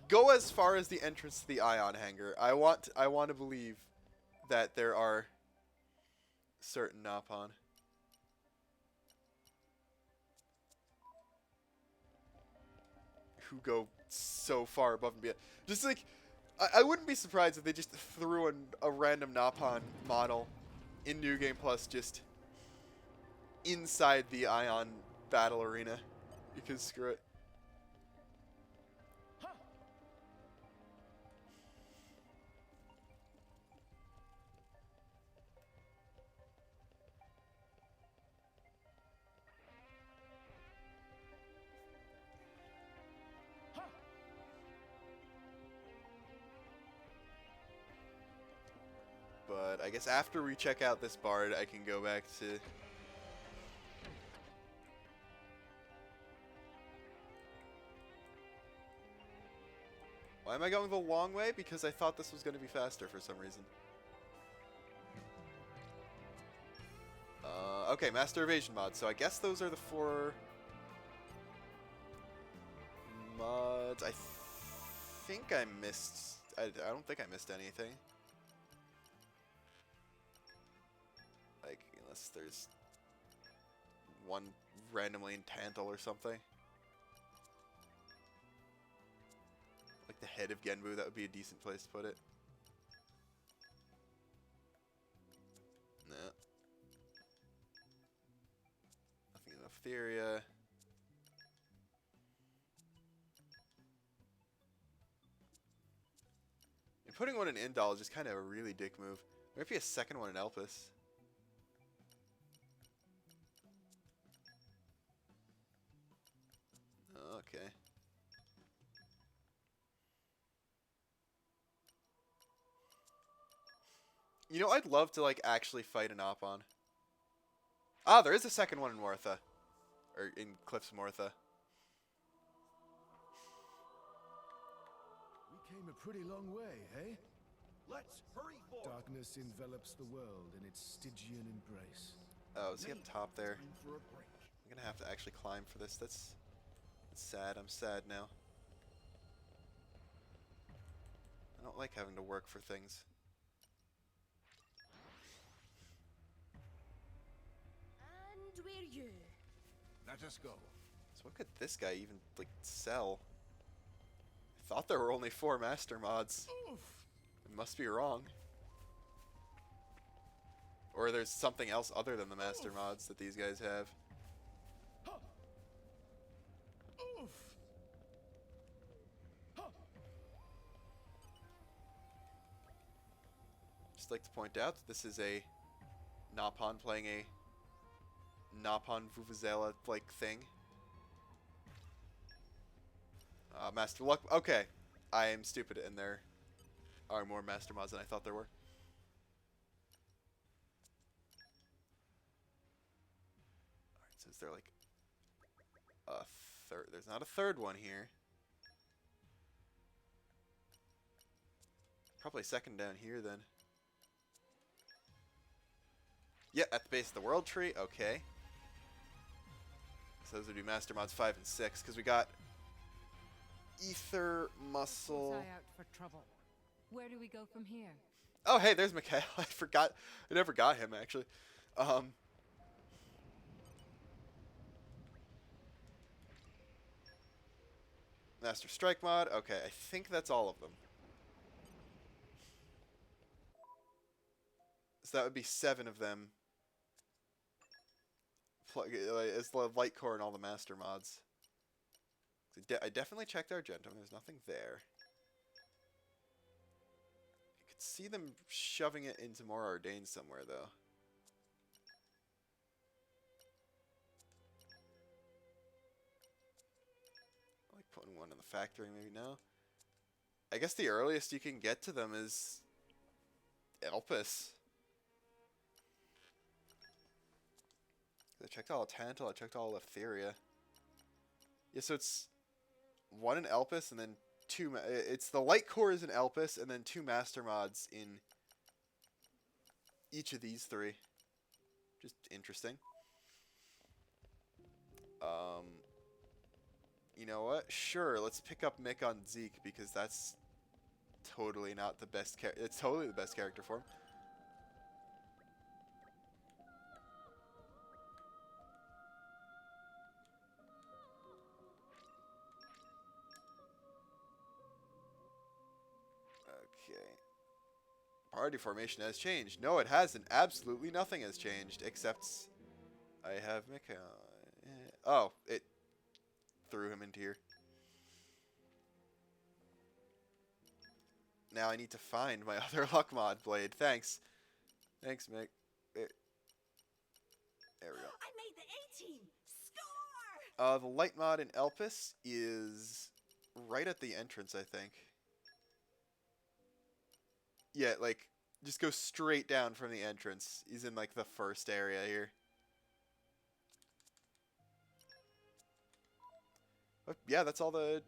Go as far as the entrance to the Ion Hangar. I want to believe that there are certain Nopon. Who go so far above and beyond. Just like, I wouldn't be surprised if they just threw a random Nopon model in New Game Plus just inside the Ion battle arena. Because screw it. But But I guess after we check out this bard, I can go back to... Why am I going the long way? Because I thought this was going to be faster for some reason. Okay, Master Evasion mod. So I guess those are the 4 mods. I think I missed... I don't think I missed anything. Like, unless there's one randomly in Tantal or something. Like the head of Genbu, that would be a decent place to put it. No. Nothing in Etheria. And putting one in Indal is just kind of a really dick move. There might be a second one in Elpis. Okay. You know, I'd love to, like, actually fight an Oppon. Ah, there is a second one in Mortha. Or in Cliffs Mortha. We came a pretty long way, eh? Let's hurry forward. Darkness envelops the world in its Stygian embrace. Oh, is he up top there? Time for a break. I'm gonna have to actually climb for this. That's sad. I'm sad now. I don't like having to work for things. And we're you. Let us go. So what could this guy even, like, sell? I thought there were only 4 master mods. Oof. I must be wrong. Or there's something else other than the master mods that these guys have. Huh. Oof. Huh. Just like to point out that this is a Napon playing a Napon Vuvuzela-like thing. Master Luck. Okay. I am stupid, and there are more master mods than I thought there were. Alright, so is there like a third? There's not a third one here. Probably a second down here then. Yeah, at the base of the world tree. Okay. So those would be master mods 5 and 6, because we got Ether, Muscle. Eye out for trouble. Where do we go from here? Oh, hey, there's Mikhail. I forgot. I never got him, actually. Master Strike mod. Okay, I think that's all of them. So that would be 7 of them. It's the Light Core and all the master mods. I definitely checked Argentum. There's nothing there. I could see them shoving it into more Ardanes somewhere, though. Like putting one in the factory, maybe. No. I guess the earliest you can get to them is Elpis. I checked all of Tantal. I checked all of Etheria. Yeah, so it's 1 in Elpis and then 2... It's the Light Cores in Elpis and then 2 Master Mods in each of these 3. Just interesting. You know what? Sure, let's pick up Mick on Zeke because that's totally not the best character. It's totally the best character for him. Okay. Party formation has changed. No, it hasn't. Absolutely nothing has changed, except I have Mick. Oh, it threw him into here. Now I need to find my other luck mod blade. Thanks. Thanks, Mick. There we go. I made the A-team. Score! The light mod in Elpis is right at the entrance, I think. Yeah, like, Just go straight down from the entrance. He's in like the first area here. But yeah, that's all the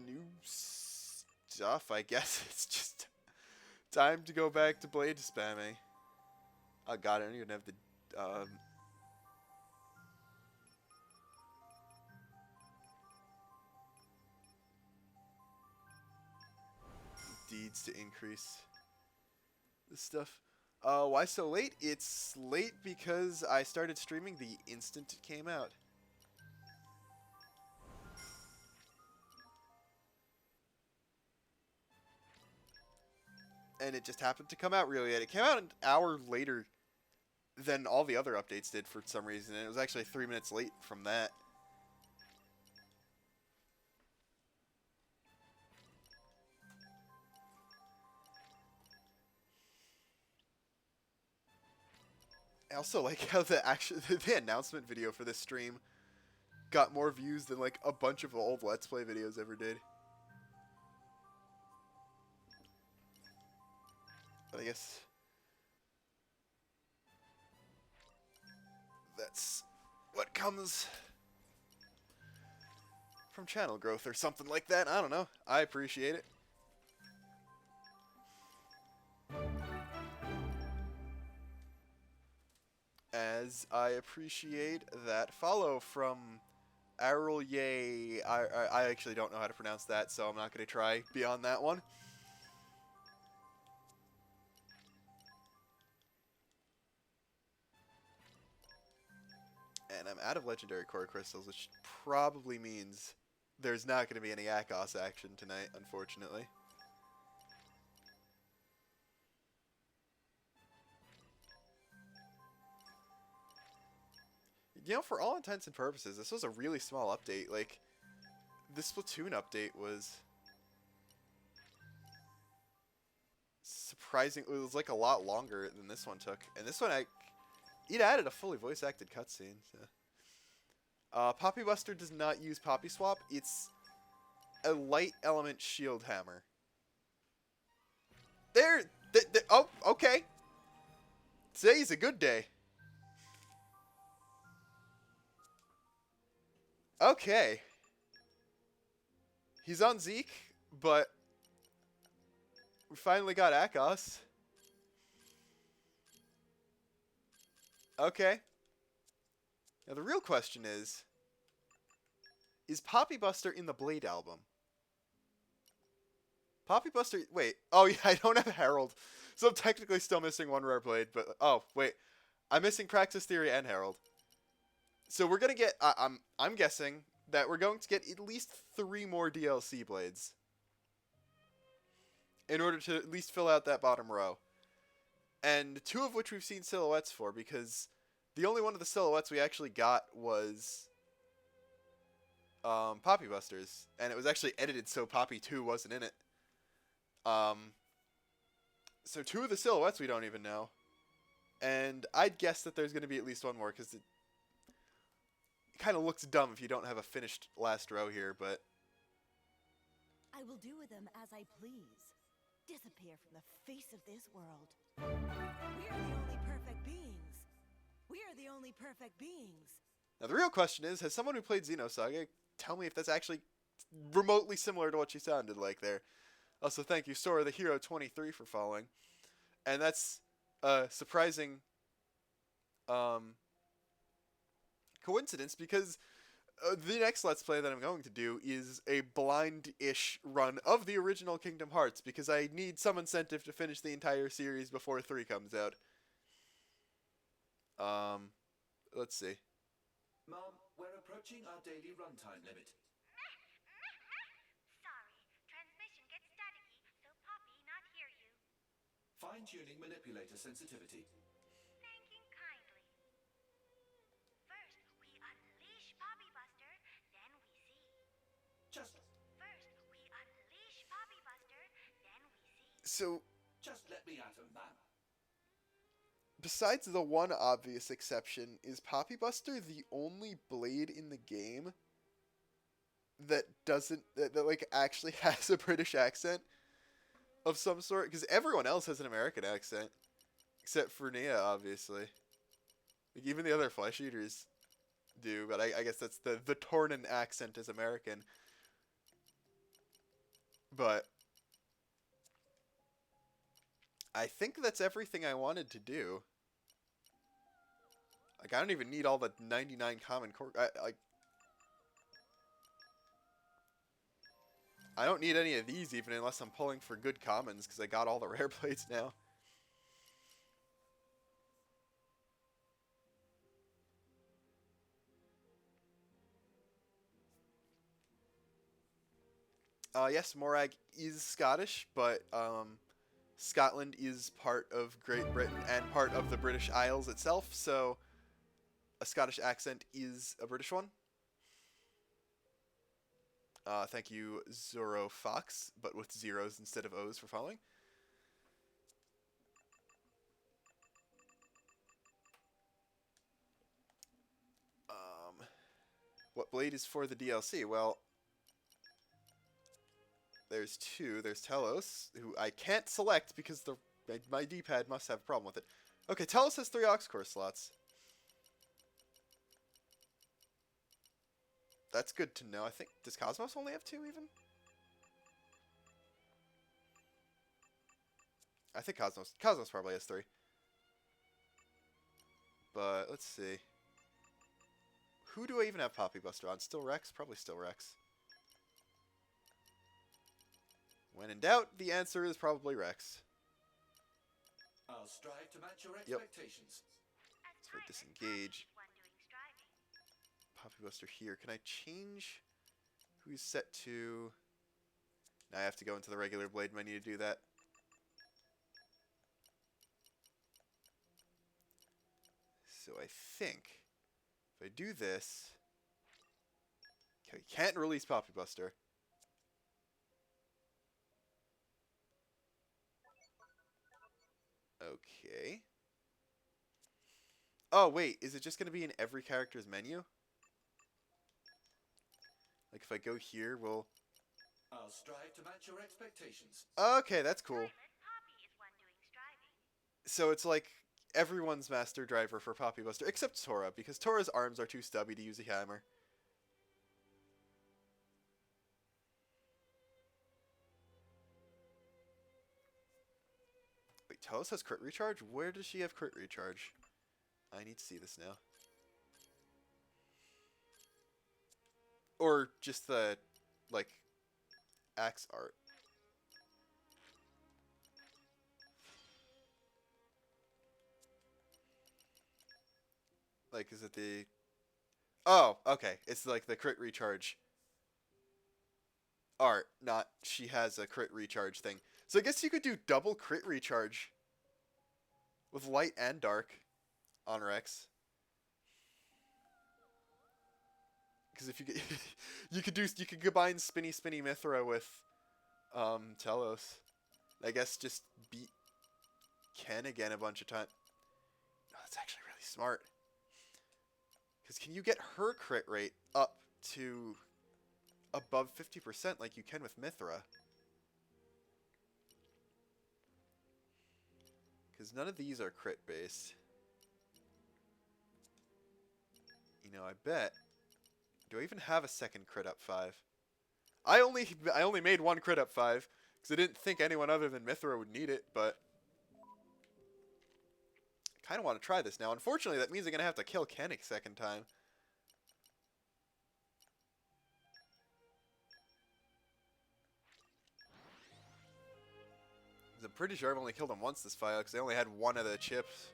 new stuff, I guess. It's just time to go back to blade spamming. Oh god, I don't even have the deeds to increase this stuff. Why so late? It's late because I started streaming the instant it came out. And it just happened to come out really late. It came out an hour later than all the other updates did for some reason. And it was actually 3 minutes late from that. I also like how the announcement video for this stream got more views than like a bunch of old Let's Play videos ever did. But I guess that's what comes from channel growth or something like that. I don't know. I appreciate it. As I appreciate that follow from Arrelye. I actually don't know how to pronounce that, so I'm not going to try beyond that one. And I'm out of legendary core crystals, which probably means there's not going to be any Akos action tonight, unfortunately. You know, for all intents and purposes, this was a really small update. Like, this Splatoon update was surprising. It was like a lot longer than this one took. And this one, it added a fully voice-acted cutscene. So. Poppi Buster does not use Poppy Swap. It's a light element shield hammer. Oh, okay. Today's a good day. Okay. He's on Zeke, but we finally got Akos. Okay. Now the real question is Poppi Buster in the Blade album? Poppi Buster, wait. Oh yeah, I don't have Herald. So I'm technically still missing one rare blade, but oh, wait. I'm missing Praxis Theory and Herald. So we're going to get, I'm guessing that we're going to get at least 3 more DLC blades in order to at least fill out that bottom row. And 2 of which we've seen silhouettes for, because the only one of the silhouettes we actually got was Poppi Busters, and it was actually edited so Poppy 2 wasn't in it. So 2 of the silhouettes we don't even know. And I'd guess that there's going to be at least 1 more, because it kind of looks dumb if you don't have a finished last row here, but I will do with them as I please. Disappear from the face of this world. We are the only perfect beings. We are the only perfect beings. Now the real question is, has someone who played Xenosaga tell me if that's actually remotely similar to what she sounded like there? Also, thank you, Sora the Hero 23 for following. And that's a surprising coincidence, because the next Let's Play that I'm going to do is a blind-ish run of the original Kingdom Hearts, because I need some incentive to finish the entire series before 3 comes out. Let's see. Mom, we're approaching our daily runtime limit. Sorry, transmission gets staticky, so Poppy not hear you. Fine-tuning manipulator sensitivity. Thank you kindly. First, we unleash Poppy Buster, then we see. Just So, Just let me at him, ma'am. Besides the one obvious exception, is Poppi Buster the only blade in the game that doesn't, that like actually has a British accent? of some sort, because everyone else has an American accent, except for Nia, obviously. Like, even the other flesh eaters do, but I guess that's the Tornin accent is American. But I think that's everything I wanted to do. Like, I don't even need all the 99 common core. I don't need any of these even unless I'm pulling for good commons, because I got all the rare plates now. Yes, Morag is Scottish, but Scotland is part of Great Britain and part of the British Isles itself, so a Scottish accent is a British one. Thank you, Zoro Fox, but with zeros instead of O's for following. What blade is for the DLC? Well, there's two. There's T-elos, who I can't select because my D-pad must have a problem with it. Okay, T-elos has 3 aux core slots. That's good to know. I think, does Cosmos only have 2 even? I think Cosmos probably has 3. But let's see. Who do I even have Poppi Buster on? Still Rex? Probably still Rex. When in doubt, the answer is probably Rex. I'll strive to match your expectations. So I disengage. Poppi Buster here. Can I change who's set to... Now I have to go into the regular blade menu to do that. So I think if I do this... Okay, can't release Poppi Buster. Okay. Oh, wait. Is it just going to be in every character's menu? Like, if I go here, we'll... I'll strive to match your expectations. Okay, that's cool. So it's like everyone's master driver for Poppi Buster, except Tora, because Tora's arms are too stubby to use a hammer. Wait, Telos has crit recharge? Where does she have crit recharge? I need to see this now. Or just the, like, axe art. Like, is it the... Oh, okay. It's like the crit recharge art, not she has a crit recharge thing. So I guess you could do double crit recharge with light and dark on Rex. Because if you get, you could combine Spinny Mithra with Telos. I guess just beat Ken again a bunch of times. Oh, that's actually really smart. Because can you get her crit rate up to above 50% like you can with Mithra? Because none of these are crit based. You know, I bet. Do I even have a second crit up 5? I only made one crit up 5 because I didn't think anyone other than Mithra would need it, but I kind of want to try this now. Unfortunately, that means I'm going to have to kill Ken a second time. I'm pretty sure I've only killed him once this file because I only had one of the chips.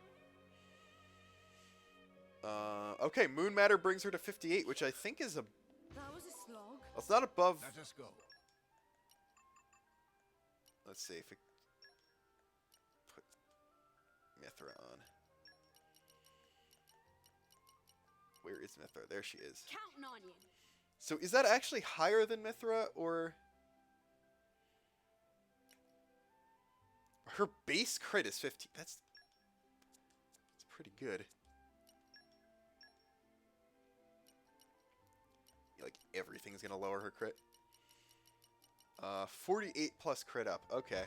Okay, Moon Matter brings her to 58, which I think is a... That was a slog. Well, it's not above... Let us go. Let's see if we put Mithra on. Where is Mithra? There she is. Counting on you. So is that actually higher than Mithra, or... Her base crit is 15. That's pretty good. Like, everything's gonna lower her crit. 48 plus crit up. Okay.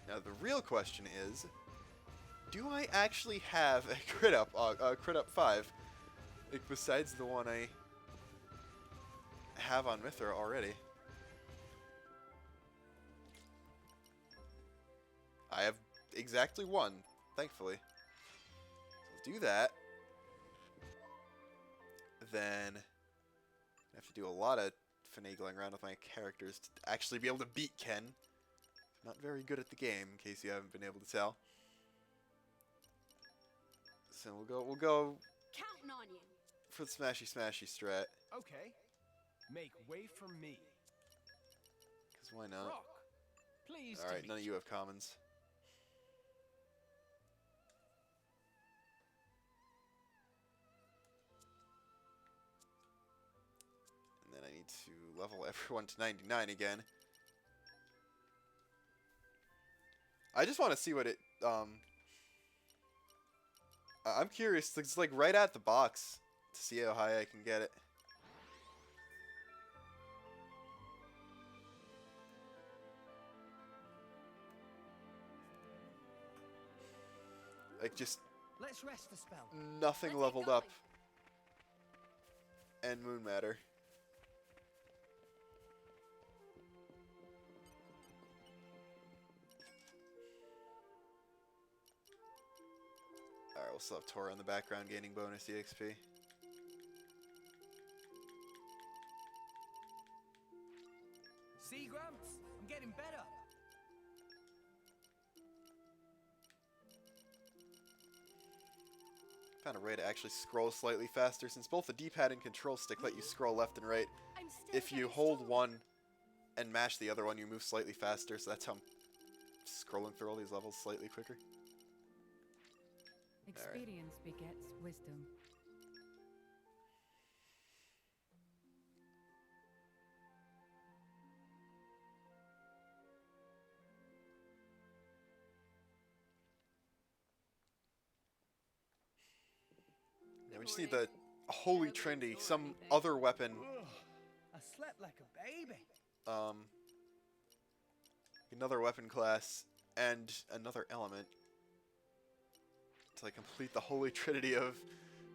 Now the real question is, do I actually have a crit up 5, like besides the one I have on Mithra already? I have exactly one, thankfully. So I'll do that. Then I have to do a lot of finagling around with my characters to actually be able to beat Ken. Not very good at the game, in case you haven't been able to tell. So we'll go Counting on you. for the smashy strat. Okay. Make way for me. Cause why not? Rock. Please. All right, none of you have commons. And then I need to level everyone to 99 again. I just want to see what it I'm curious. It's like right at the box to see how high I can get it. Like just Let's rest the spell. nothing Let's get leveled going. up. And moon matter. Alright, we'll still have Tora in the background gaining bonus EXP. See, Grumps? I'm getting better. Found a way to actually scroll slightly faster, since both the D-pad and control stick let you scroll left and right. I'm still If you getting hold stronger. one and mash the other one, you move slightly faster, so that's how I'm scrolling through all these levels slightly quicker. Experience begets wisdom. Yeah, we just need the Holy Trinity, some other weapon, Ugh, I slept like a baby. another weapon class, and another element to like complete the Holy Trinity of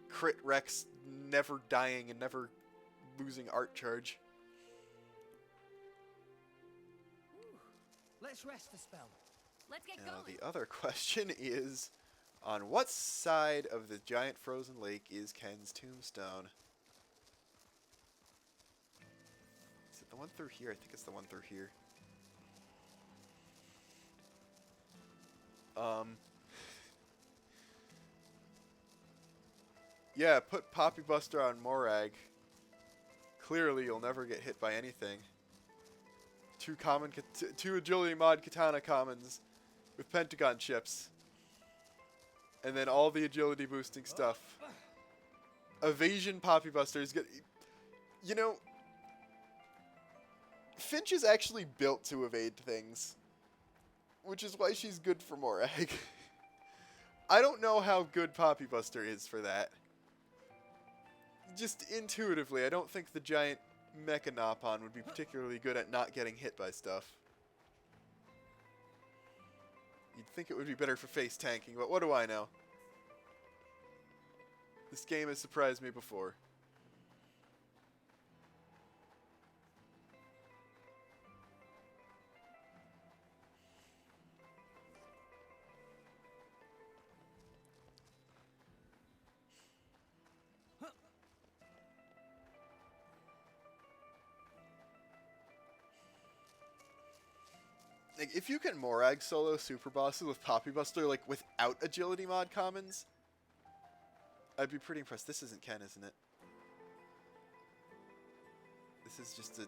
crit Rex, never dying and never losing art charge. Let's rest the spell. Let's get Now going. the other question is, on what side of the giant frozen lake is Ken's tombstone? Is it the one through here? I think it's the one through here. Yeah, put Poppi Buster on Morag. Clearly, you'll never get hit by anything. Two agility mod katana commons with pentagon chips. And then all the agility boosting stuff. Evasion Poppi Buster is good. You know, Finch is actually built to evade things, which is why she's good for Morag. I don't know how good Poppi Buster is for that. Just intuitively, I don't think the giant Mechanopon would be particularly good at not getting hit by stuff. You'd think it would be better for face tanking, but what do I know? This game has surprised me before. Like, if you can Morag solo Superbosses with Poppi Buster, like, without agility mod commons, I'd be pretty impressed. This isn't Ken, isn't it? This is just a...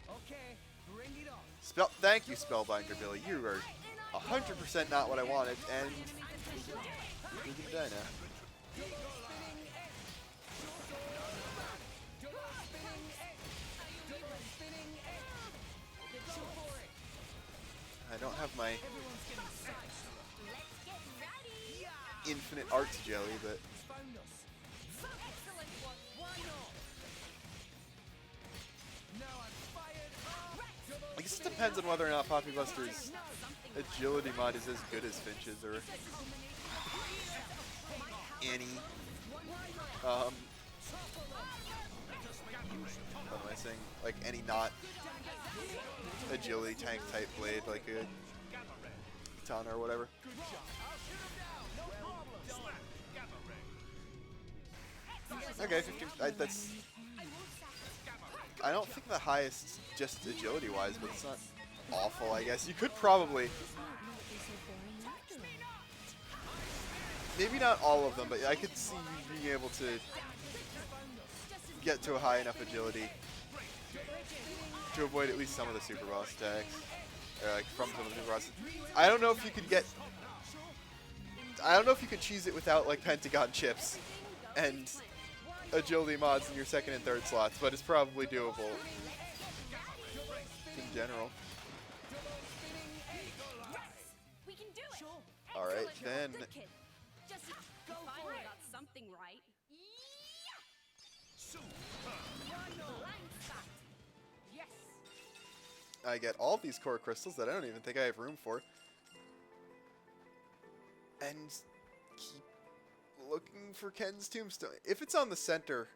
Okay, bring it on. Thank you, Spellbinder Billy. You are 100% not what I wanted, and you're gonna die now. I don't have my infinite arts jelly, but I guess it depends on whether or not Poppi Buster's agility mod is as good as Finch's or any. What am I saying? Like any not agility tank type blade, like a katana or whatever. Okay, 15. That's. I don't think the highest, just agility-wise, but it's not awful. I guess you could probably. Maybe not all of them, but I could see you being able to get to a high enough agility to avoid at least some of the Superboss attacks. Or like from some of the Superboss. I don't know if you could get. I don't know if you could cheese it without like Pentagon chips and agility mods in your second and third slots, but it's probably doable in general. We can do it. Alright, then. Just go for it. Got something right. Yes. I get all these core crystals that I don't even think I have room for. And keep looking for Ken's tombstone. If it's on the center,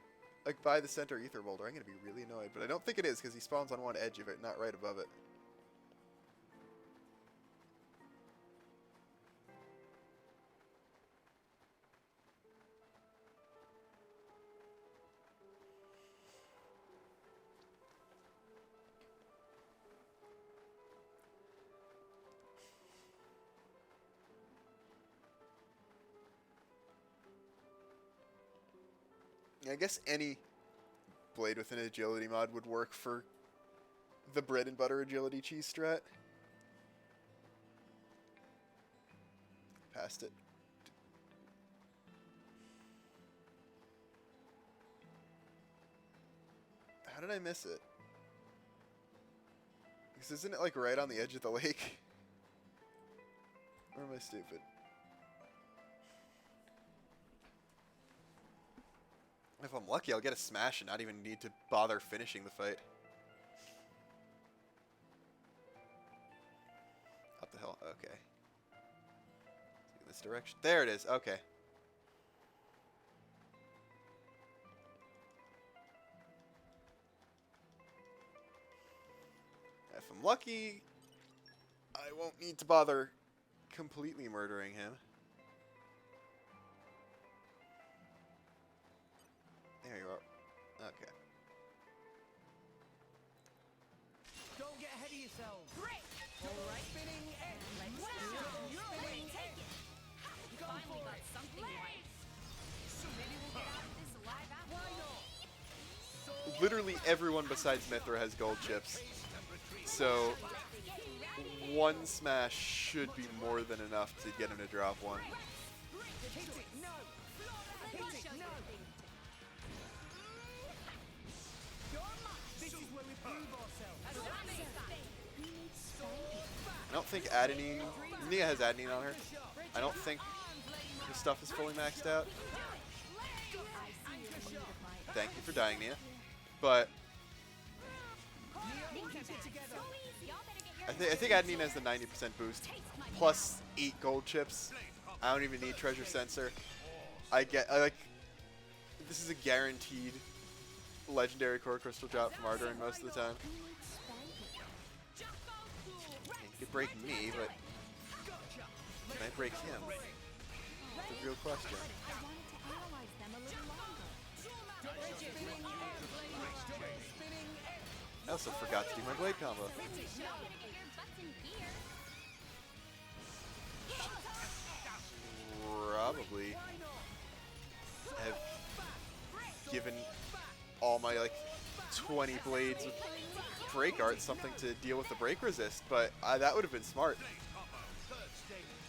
like by the center ether boulder, I'm going to be really annoyed. But I don't think it is because he spawns on one edge of it, not right above it. I guess any blade with an agility mod would work for the bread and butter agility cheese strat. Passed it. How did I miss it? Because isn't it like right on the edge of the lake? Or am I stupid? If I'm lucky, I'll get a smash and not even need to bother finishing the fight. Up the hill. Okay. In this direction. There it is. Okay. If I'm lucky, I won't need to bother completely murdering him. There you are. Okay. Don't get ahead of yourselves. Great. All right. Spinning edge. Wow. Spinning Take edge. it. You Go finally for got it. something right. Maybe we'll get out of this alive after Why all. not? Literally everyone besides Mithra has gold chips. So one smash should be more than enough to get him to drop one. Hit it. No. Hit it. No. This is where we prove ourselves. I don't think Adenine... Nia has Adenine on her. I don't think her stuff is fully maxed out. Thank you for dying, Nia. But I think Adenine has the 90% boost. Plus 8 gold chips. I don't even need treasure sensor. I like... This is a guaranteed legendary core crystal drop from Ardorin most of the time. He could break me, but can I break him? That's the real question. I also forgot to do my blade combo. Probably have given all my like 20 blades with break art something to deal with the break resist, but that would have been smart.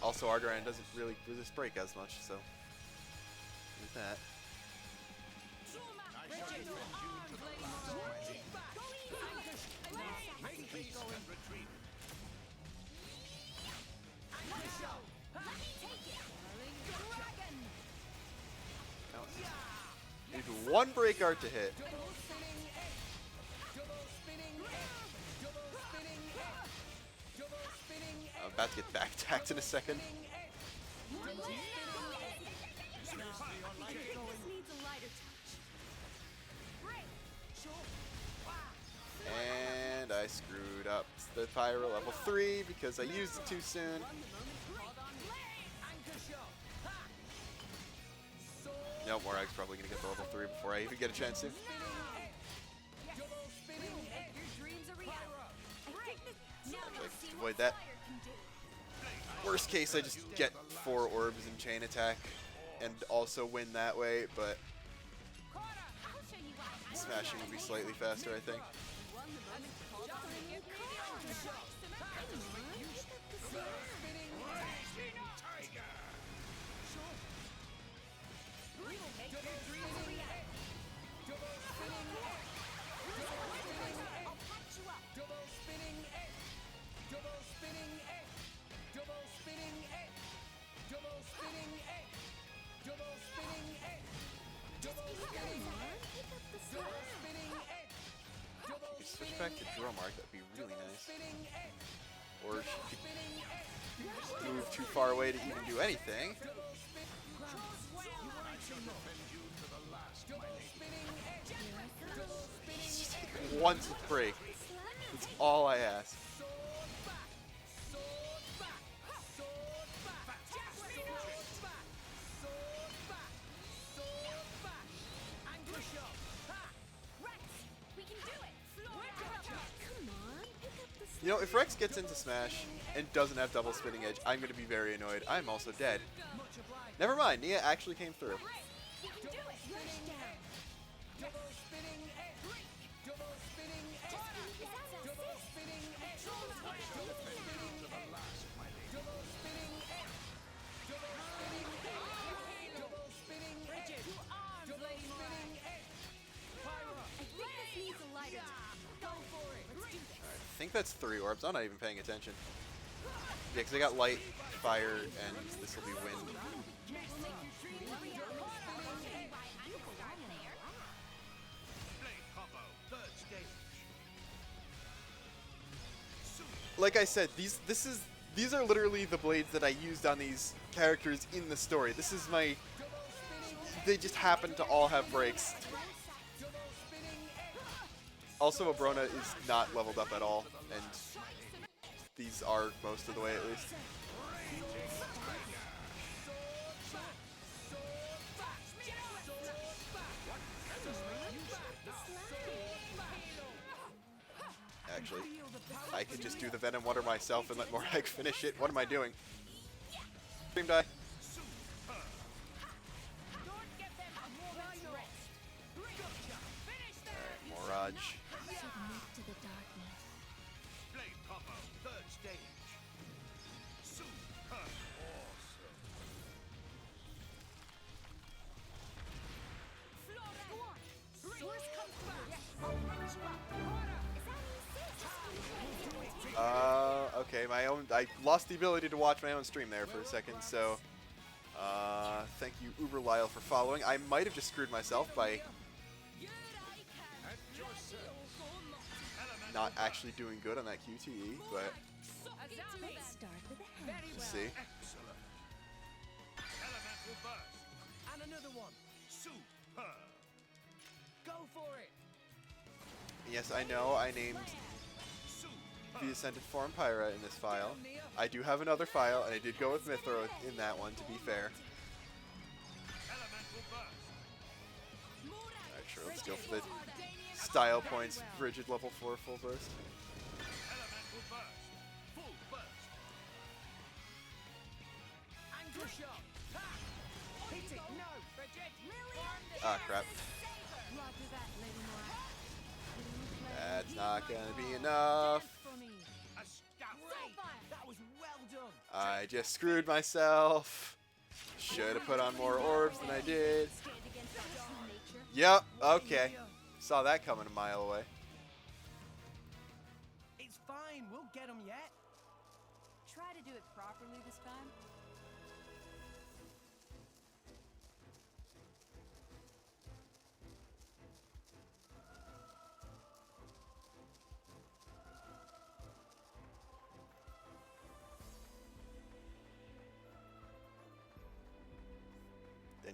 Also, Ardorin doesn't really resist break as much, so with that. Need one break art to hit. about to get back-tacked in a second. And I screwed up the Pyro level 3 because I used it too soon. Nope, Morag's probably going to get the level 3 before I even get a chance to. Like, avoid that. Worst case, I just get 4 orbs and chain attack and also win that way, but smashing would be slightly faster, I think. Switch back to Drummark, that'd be really nice. Or she could move too far away to even do anything. Just take one break. That's all I ask. You know, if Rex gets into Smash and doesn't have double spinning edge, I'm going to be very annoyed. I'm also dead. Never mind, Nia actually came through. I think that's 3 orbs. I'm not even paying attention. Yeah, because I got light, fire, and this will be wind. Like I said, these are literally the blades that I used on these characters in the story. This is my... They just happen to all have breaks. Also, Abrona is not leveled up at all, and these are most of the way at least. Actually, I could just do the Venom Water myself and let Morag finish it. What am I doing? Stream die. Alright, Morage. Okay, I lost the ability to watch my own stream there for a second, so thank you Uber Lyle for following. I might have just screwed myself by not actually doing good on that QTE, but we'll see. And another one. Super. Go for it. Yes, I know I named the Ascended Form Pyra in this file. I do have another file, and I did go with Mithra in that one, to be fair. Alright, sure, let's go for the style points, Rigid level 4 full burst. Ah, crap. That's not gonna be enough. I just screwed myself. Should have put on more orbs than I did. Yep, okay. Saw that coming a mile away. It's fine, we'll get them yet. Try to do it properly this time.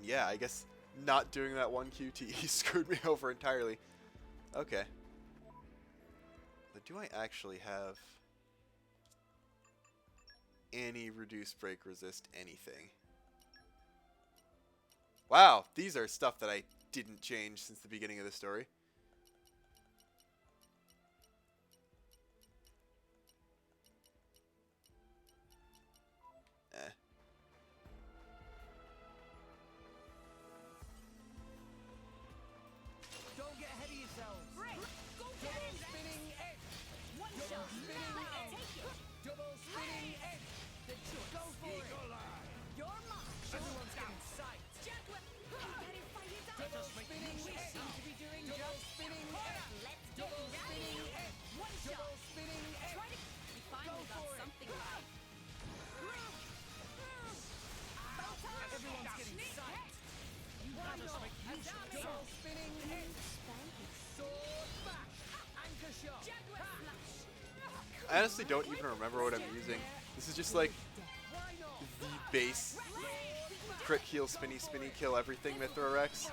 yeah, I guess not doing that one QT screwed me over entirely. Okay. But do I actually have any reduced break resist anything? Wow, these are stuff that I didn't change since the beginning of the story. Eh. Don't get ahead of yourselves. Go get Double it! spinning edge. One Double shot. spinning Let me edge. take it. Double spinning edge. The choice. Go for it. You're mine. Everyone's getting psyched. Double spinning edge. Seem to be doing Double spinning edge. Let's get Double rowdy. spinning edge. One shot. Double spinning edge. Try to. We finally Go got for it. something right. Everyone's getting psyched. Double spinning edge. Sword back. Anchor shot. I honestly don't even remember what I'm using. This is just like the base crit heal, spinny, spinny, kill everything Mithrarex.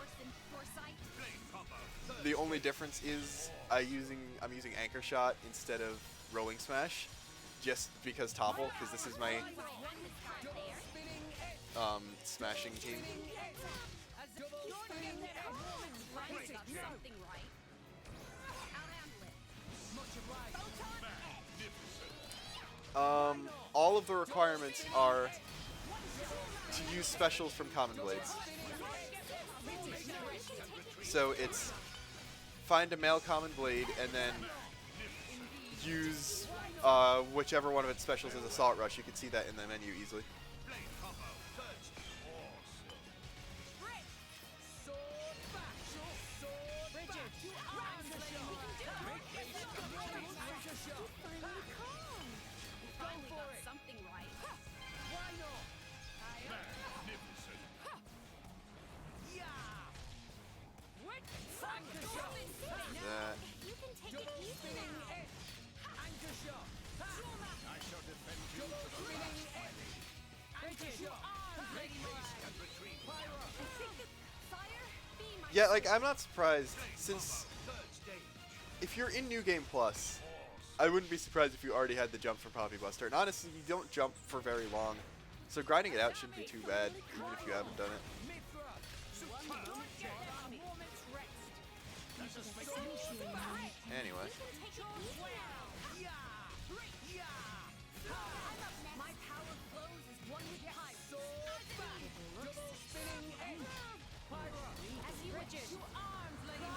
The only difference is I'm using Anchor Shot instead of Rolling Smash, just because topple, because this is my smashing team. Something right. I'll handle it. All of the requirements are to use specials from Common Blades. So it's find a male Common Blade and then use whichever one of its specials is Assault Rush. You can see that in the menu easily. Something right. That. You can take it easy now. Anchor shot. I shall defend you. Double spinning edge. Anchor shot. Yeah, like I'm not surprised since if you're in New Game Plus, I wouldn't be surprised if you already had the jump for Poppi Buster. And honestly, you don't jump for very long, so grinding it out shouldn't be too bad, even if you haven't done it. Anyway. My power flows as one with time. Double spinning edge. As you rigid. Two arms, lady.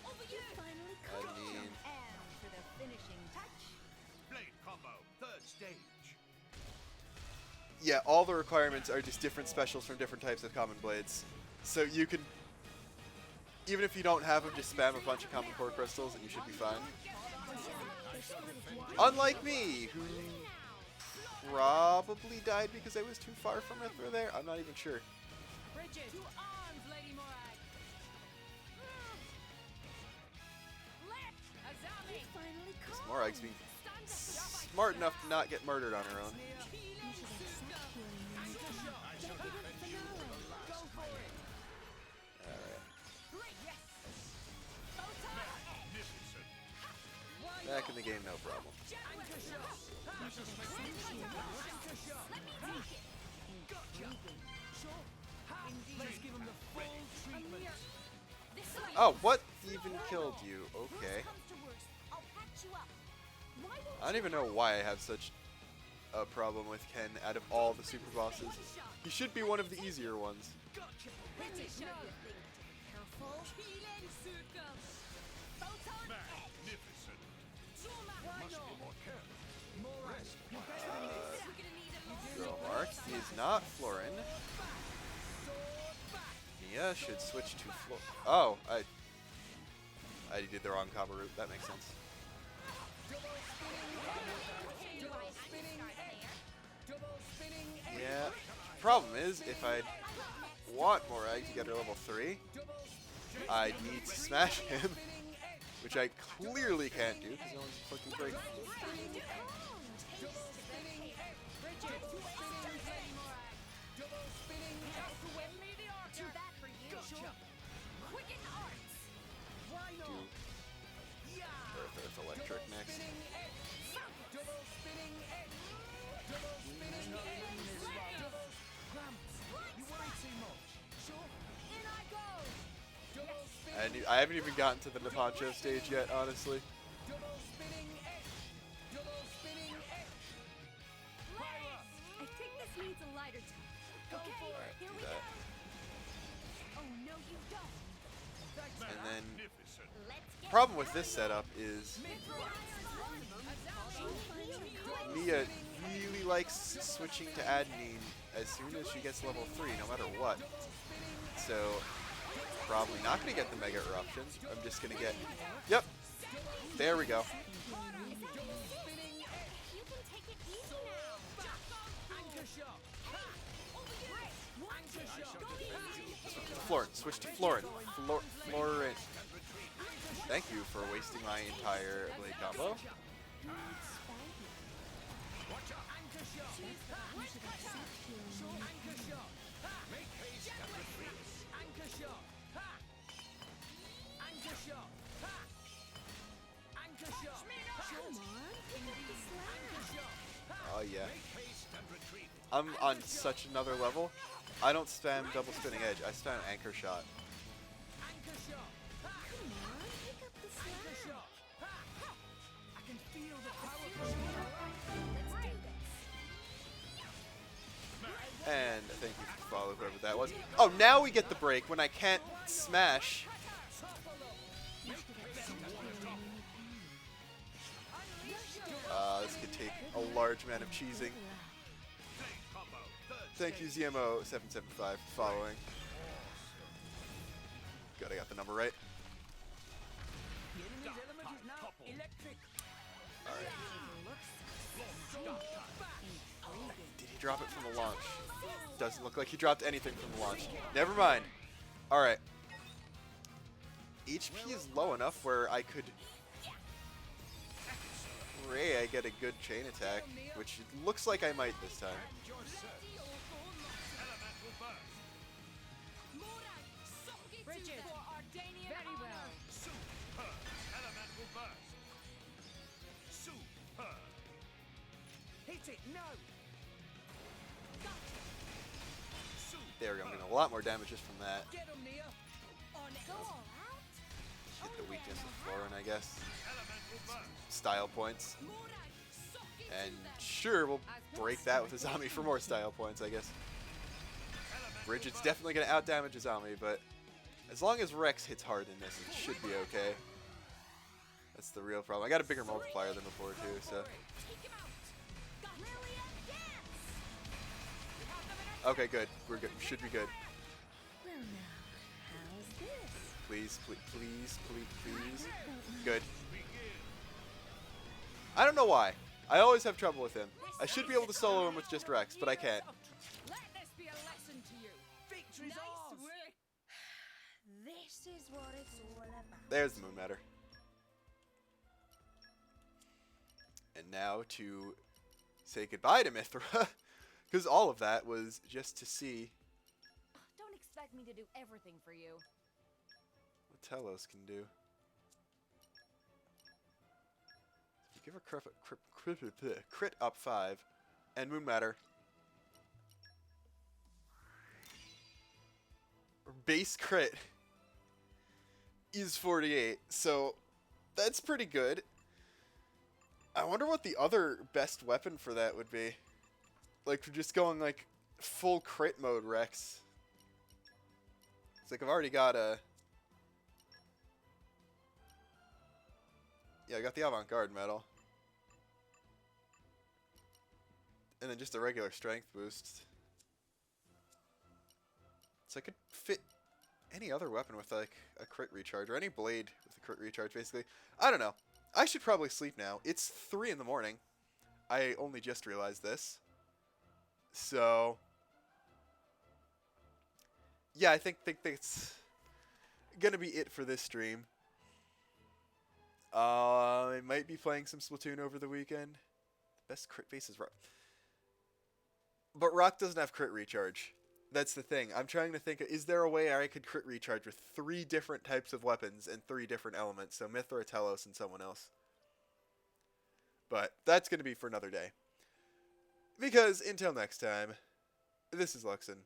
Over you. Finally I mean, And for the finishing touch. Blade combo. Third stage. yeah, all the requirements are just different specials from different types of Common Blades. So you can, even if you don't have them, just spam a bunch of Common Core Crystals and you should be fine. Unlike me, who probably died because I was too far from Mithra there. I'm not even sure. Rigid. Two arms, Lady Morag. Azami. Finally Because Morag's being smart enough to not get murdered on her own. Back in the game, no problem. Oh, what even killed you? Okay. I don't even know why I have such a problem with Ken out of all the super bosses. He should be one of the easier ones. Mark is not Florin. Mia should switch to Flor. Oh, I did the wrong combo route. That makes sense. Yeah. Problem is, if I want Morag to get her level 3, I need to smash him, which I clearly can't do because no one's fucking break. electric next. Spinning edge. Double spinning edge. Double spinning edge. Double cramps. You worry too much. Sure. In I go! Double spinning. I haven't even gotten to the Naponcho stage yet, honestly. Double spinning edge. Double spinning edge. Pyra. I think this needs a lighter touch. Go Okay, for it. here we Do go. that. Oh, no, you don't. Thanks, And man. then, Let's get problem with this setup is Mia really likes switching to admin as soon as she gets level 3, no matter what. So, probably not going to get the Mega Eruption. I'm just going to get... Yep. There we go. You can take it easy now. Anchor shot. Anchor shot. Florent. Switch to Florent. Florent. Thank you for wasting my entire blade combo. Anchor shot. Anchor shot. Make haste and retreat. Anchor shot. Anchor shot. Anchor shot. Anchor shot. Oh yeah. Make haste and retreat. I'm on such another level. I don't spam double spinning edge. I spam anchor shot. Anchor shot. Anchor shot. I can feel the power. And thank you for follow whoever that was. Oh, now we get the break when I can't smash. This could take a large amount of cheesing. Thank you, ZMO775, for following. Good, I got the number right. The enemy's element is now electric. Did he drop it from the launch? Doesn't look like he dropped anything from the launch. Never mind. Alright. HP is low enough where I could... I get a good chain attack, which it looks like I might this time. Bridget. Very well. Hit it, no. There we go. I'm getting a lot more damage just from that. Get him, Nia. On it. Go all out. Hit the weakness of Florin, I guess. Style points. And sure, we'll break that with Azami for more style points, I guess. Bridget's definitely going to outdamage Azami, but as long as Rex hits hard in this, it should be okay. That's the real problem. I got a bigger multiplier than before, too, so... Okay, good. We're good. We should be good. Well, now, how's this? Please, please, please, please, please. Good. I don't know why. I always have trouble with him. I should be able to solo him with just Rex, but I can't. Let this be a lesson to you. Victory's ours. This is what it's all about. There's the Moon Matter. And now to say goodbye to Mithra, because all of that was just to see Don't expect me to do everything for you. what T-elos can do. So give her crit up 5 and Moon Matter. Base crit is 48, so that's pretty good. I wonder what the other best weapon for that would be. Like, for just going, like, full crit mode Rex. It's like I've already got a... Yeah, I got the Avant-Garde medal. And then just a regular strength boost. So I could fit any other weapon with, like, a crit recharge, or any blade with a crit recharge, basically. I don't know. I should probably sleep now. It's 3 in the morning. I only just realized this. So... yeah, I think that's gonna be it for this stream. I might be playing some Splatoon over the weekend. Best crit base is Rock. But Rock doesn't have crit recharge. That's the thing. I'm trying to think, is there a way I could crit recharge with 3 different types of weapons and 3 different elements? So Mithra, T-elos, and someone else. But that's going to be for another day. Because until next time, this is Luxon,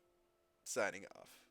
signing off.